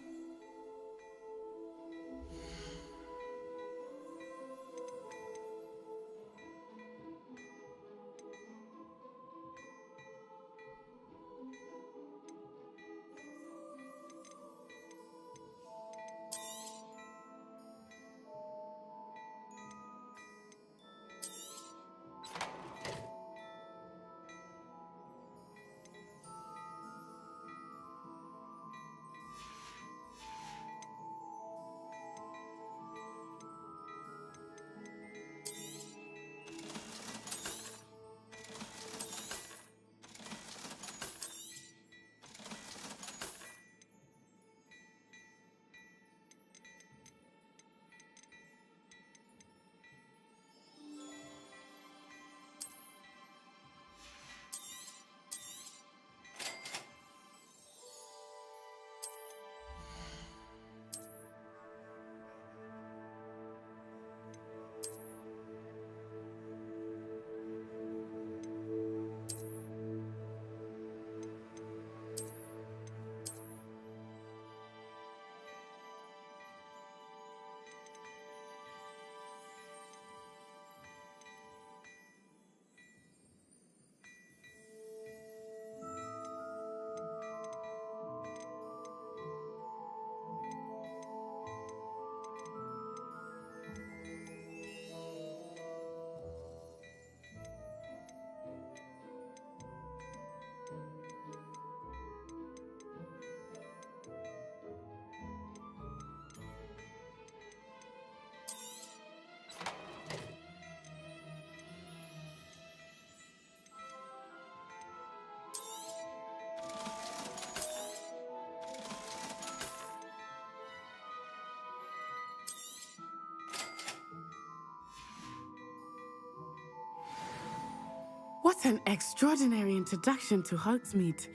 What an extraordinary introduction to Hogsmeade.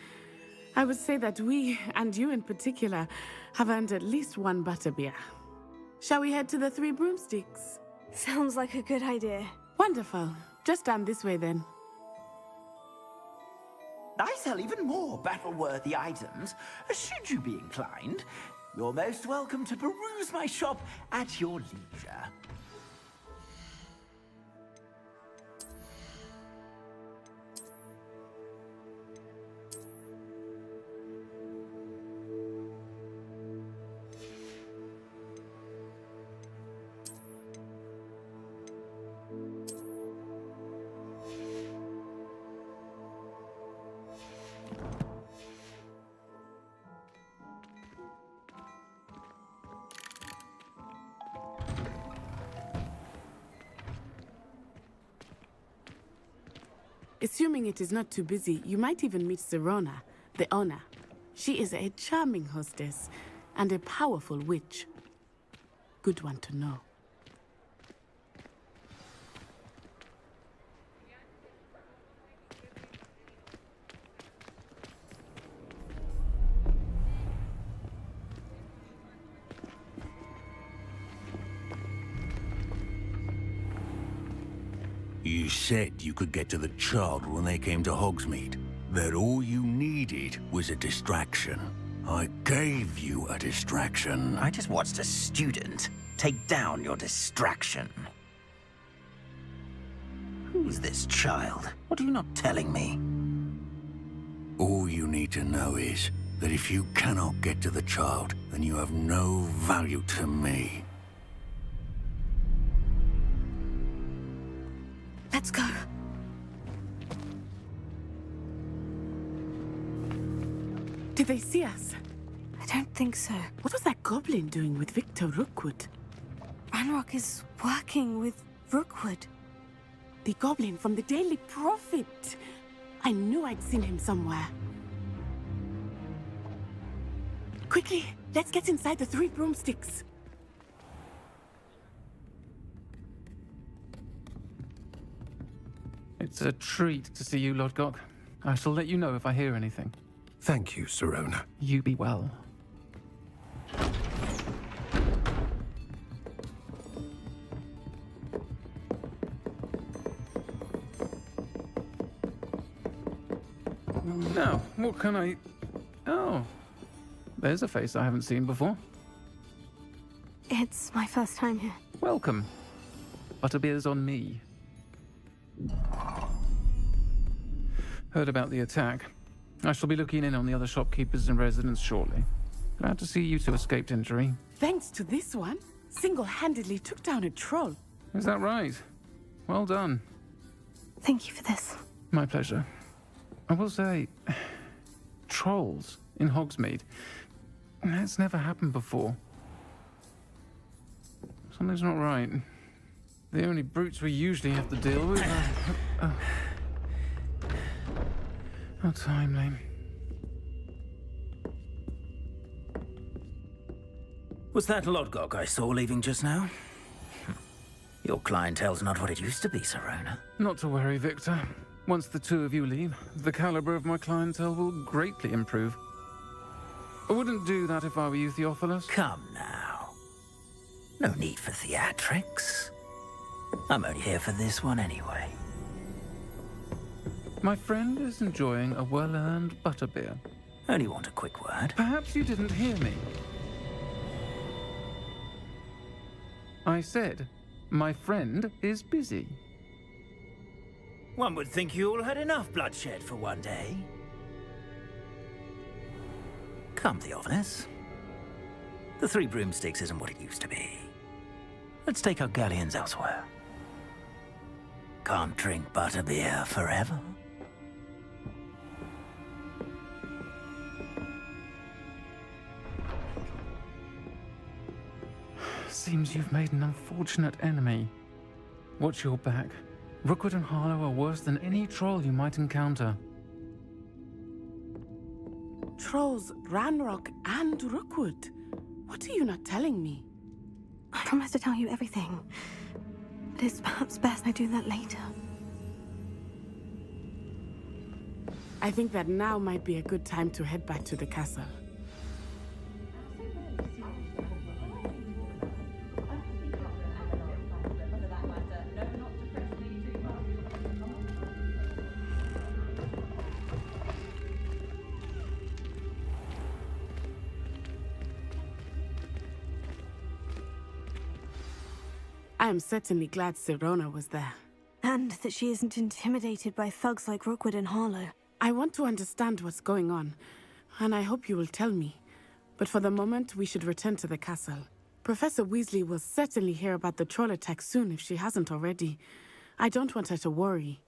I would say that we, and you in particular, have earned at least one butterbeer. Shall we head to the Three Broomsticks? Sounds like a good idea. Wonderful. Just down this way then. I sell even more battle-worthy items. Should you be inclined, you're most welcome to peruse my shop at your leisure. Assuming it is not too busy, you might even meet Sirona, the owner. She is a charming hostess and a powerful witch. Good one to know. You said you could get to the child when they came to Hogsmeade. That all you needed was a distraction. I gave you a distraction. I just watched a student take down your distraction. Who's this child? What are you not telling me? All you need to know is that if you cannot get to the child, then you have no value to me. Let's go. Did they see us? I don't think so. What was that goblin doing with Victor Rookwood? Ranrock is working with Rookwood. The goblin from the Daily Prophet. I knew I'd seen him somewhere. Quickly, let's get inside the Three Broomsticks. It's a treat to see you, Lodgok. I shall let you know if I hear anything. Thank you, Sirona. You be well. Now, what can I... Oh, there's a face I haven't seen before. It's my first time here. Welcome. Butterbeer's on me. Heard about the attack. I shall be looking in on the other shopkeepers and residents shortly. Glad to see you two escaped injury. Thanks to this one, single-handedly took down a troll. Is that right? Well done. Thank you for this. My pleasure. I will say, trolls in Hogsmeade. That's never happened before. Something's not right. The only brutes we usually have to deal with are... How timely. Was that Lodgok I saw leaving just now? Your clientele's not what it used to be, Sirona. Not to worry, Victor. Once the two of you leave, the caliber of my clientele will greatly improve. I wouldn't do that if I were you, Theophilus. Come now. No need for theatrics. I'm only here for this one anyway. My friend is enjoying a well-earned butterbeer. Only want a quick word. Perhaps you didn't hear me. I said, my friend is busy. One would think you all had enough bloodshed for one day. Come, Theophilus. The Three Broomsticks isn't what it used to be. Let's take our galleons elsewhere. Can't drink butterbeer forever. Seems you've made an unfortunate enemy. Watch your back. Rookwood and Harlow are worse than any troll you might encounter. Trolls, Ranrock, and Rookwood. What are you not telling me? I promise to tell you everything. But it's perhaps best I do that later. I think that now might be a good time to head back to the castle. I am certainly glad Sirona was there. And that she isn't intimidated by thugs like Rookwood and Harlow. I want to understand what's going on, and I hope you will tell me. But for the moment, we should return to the castle. Professor Weasley will certainly hear about the troll attack soon if she hasn't already. I don't want her to worry.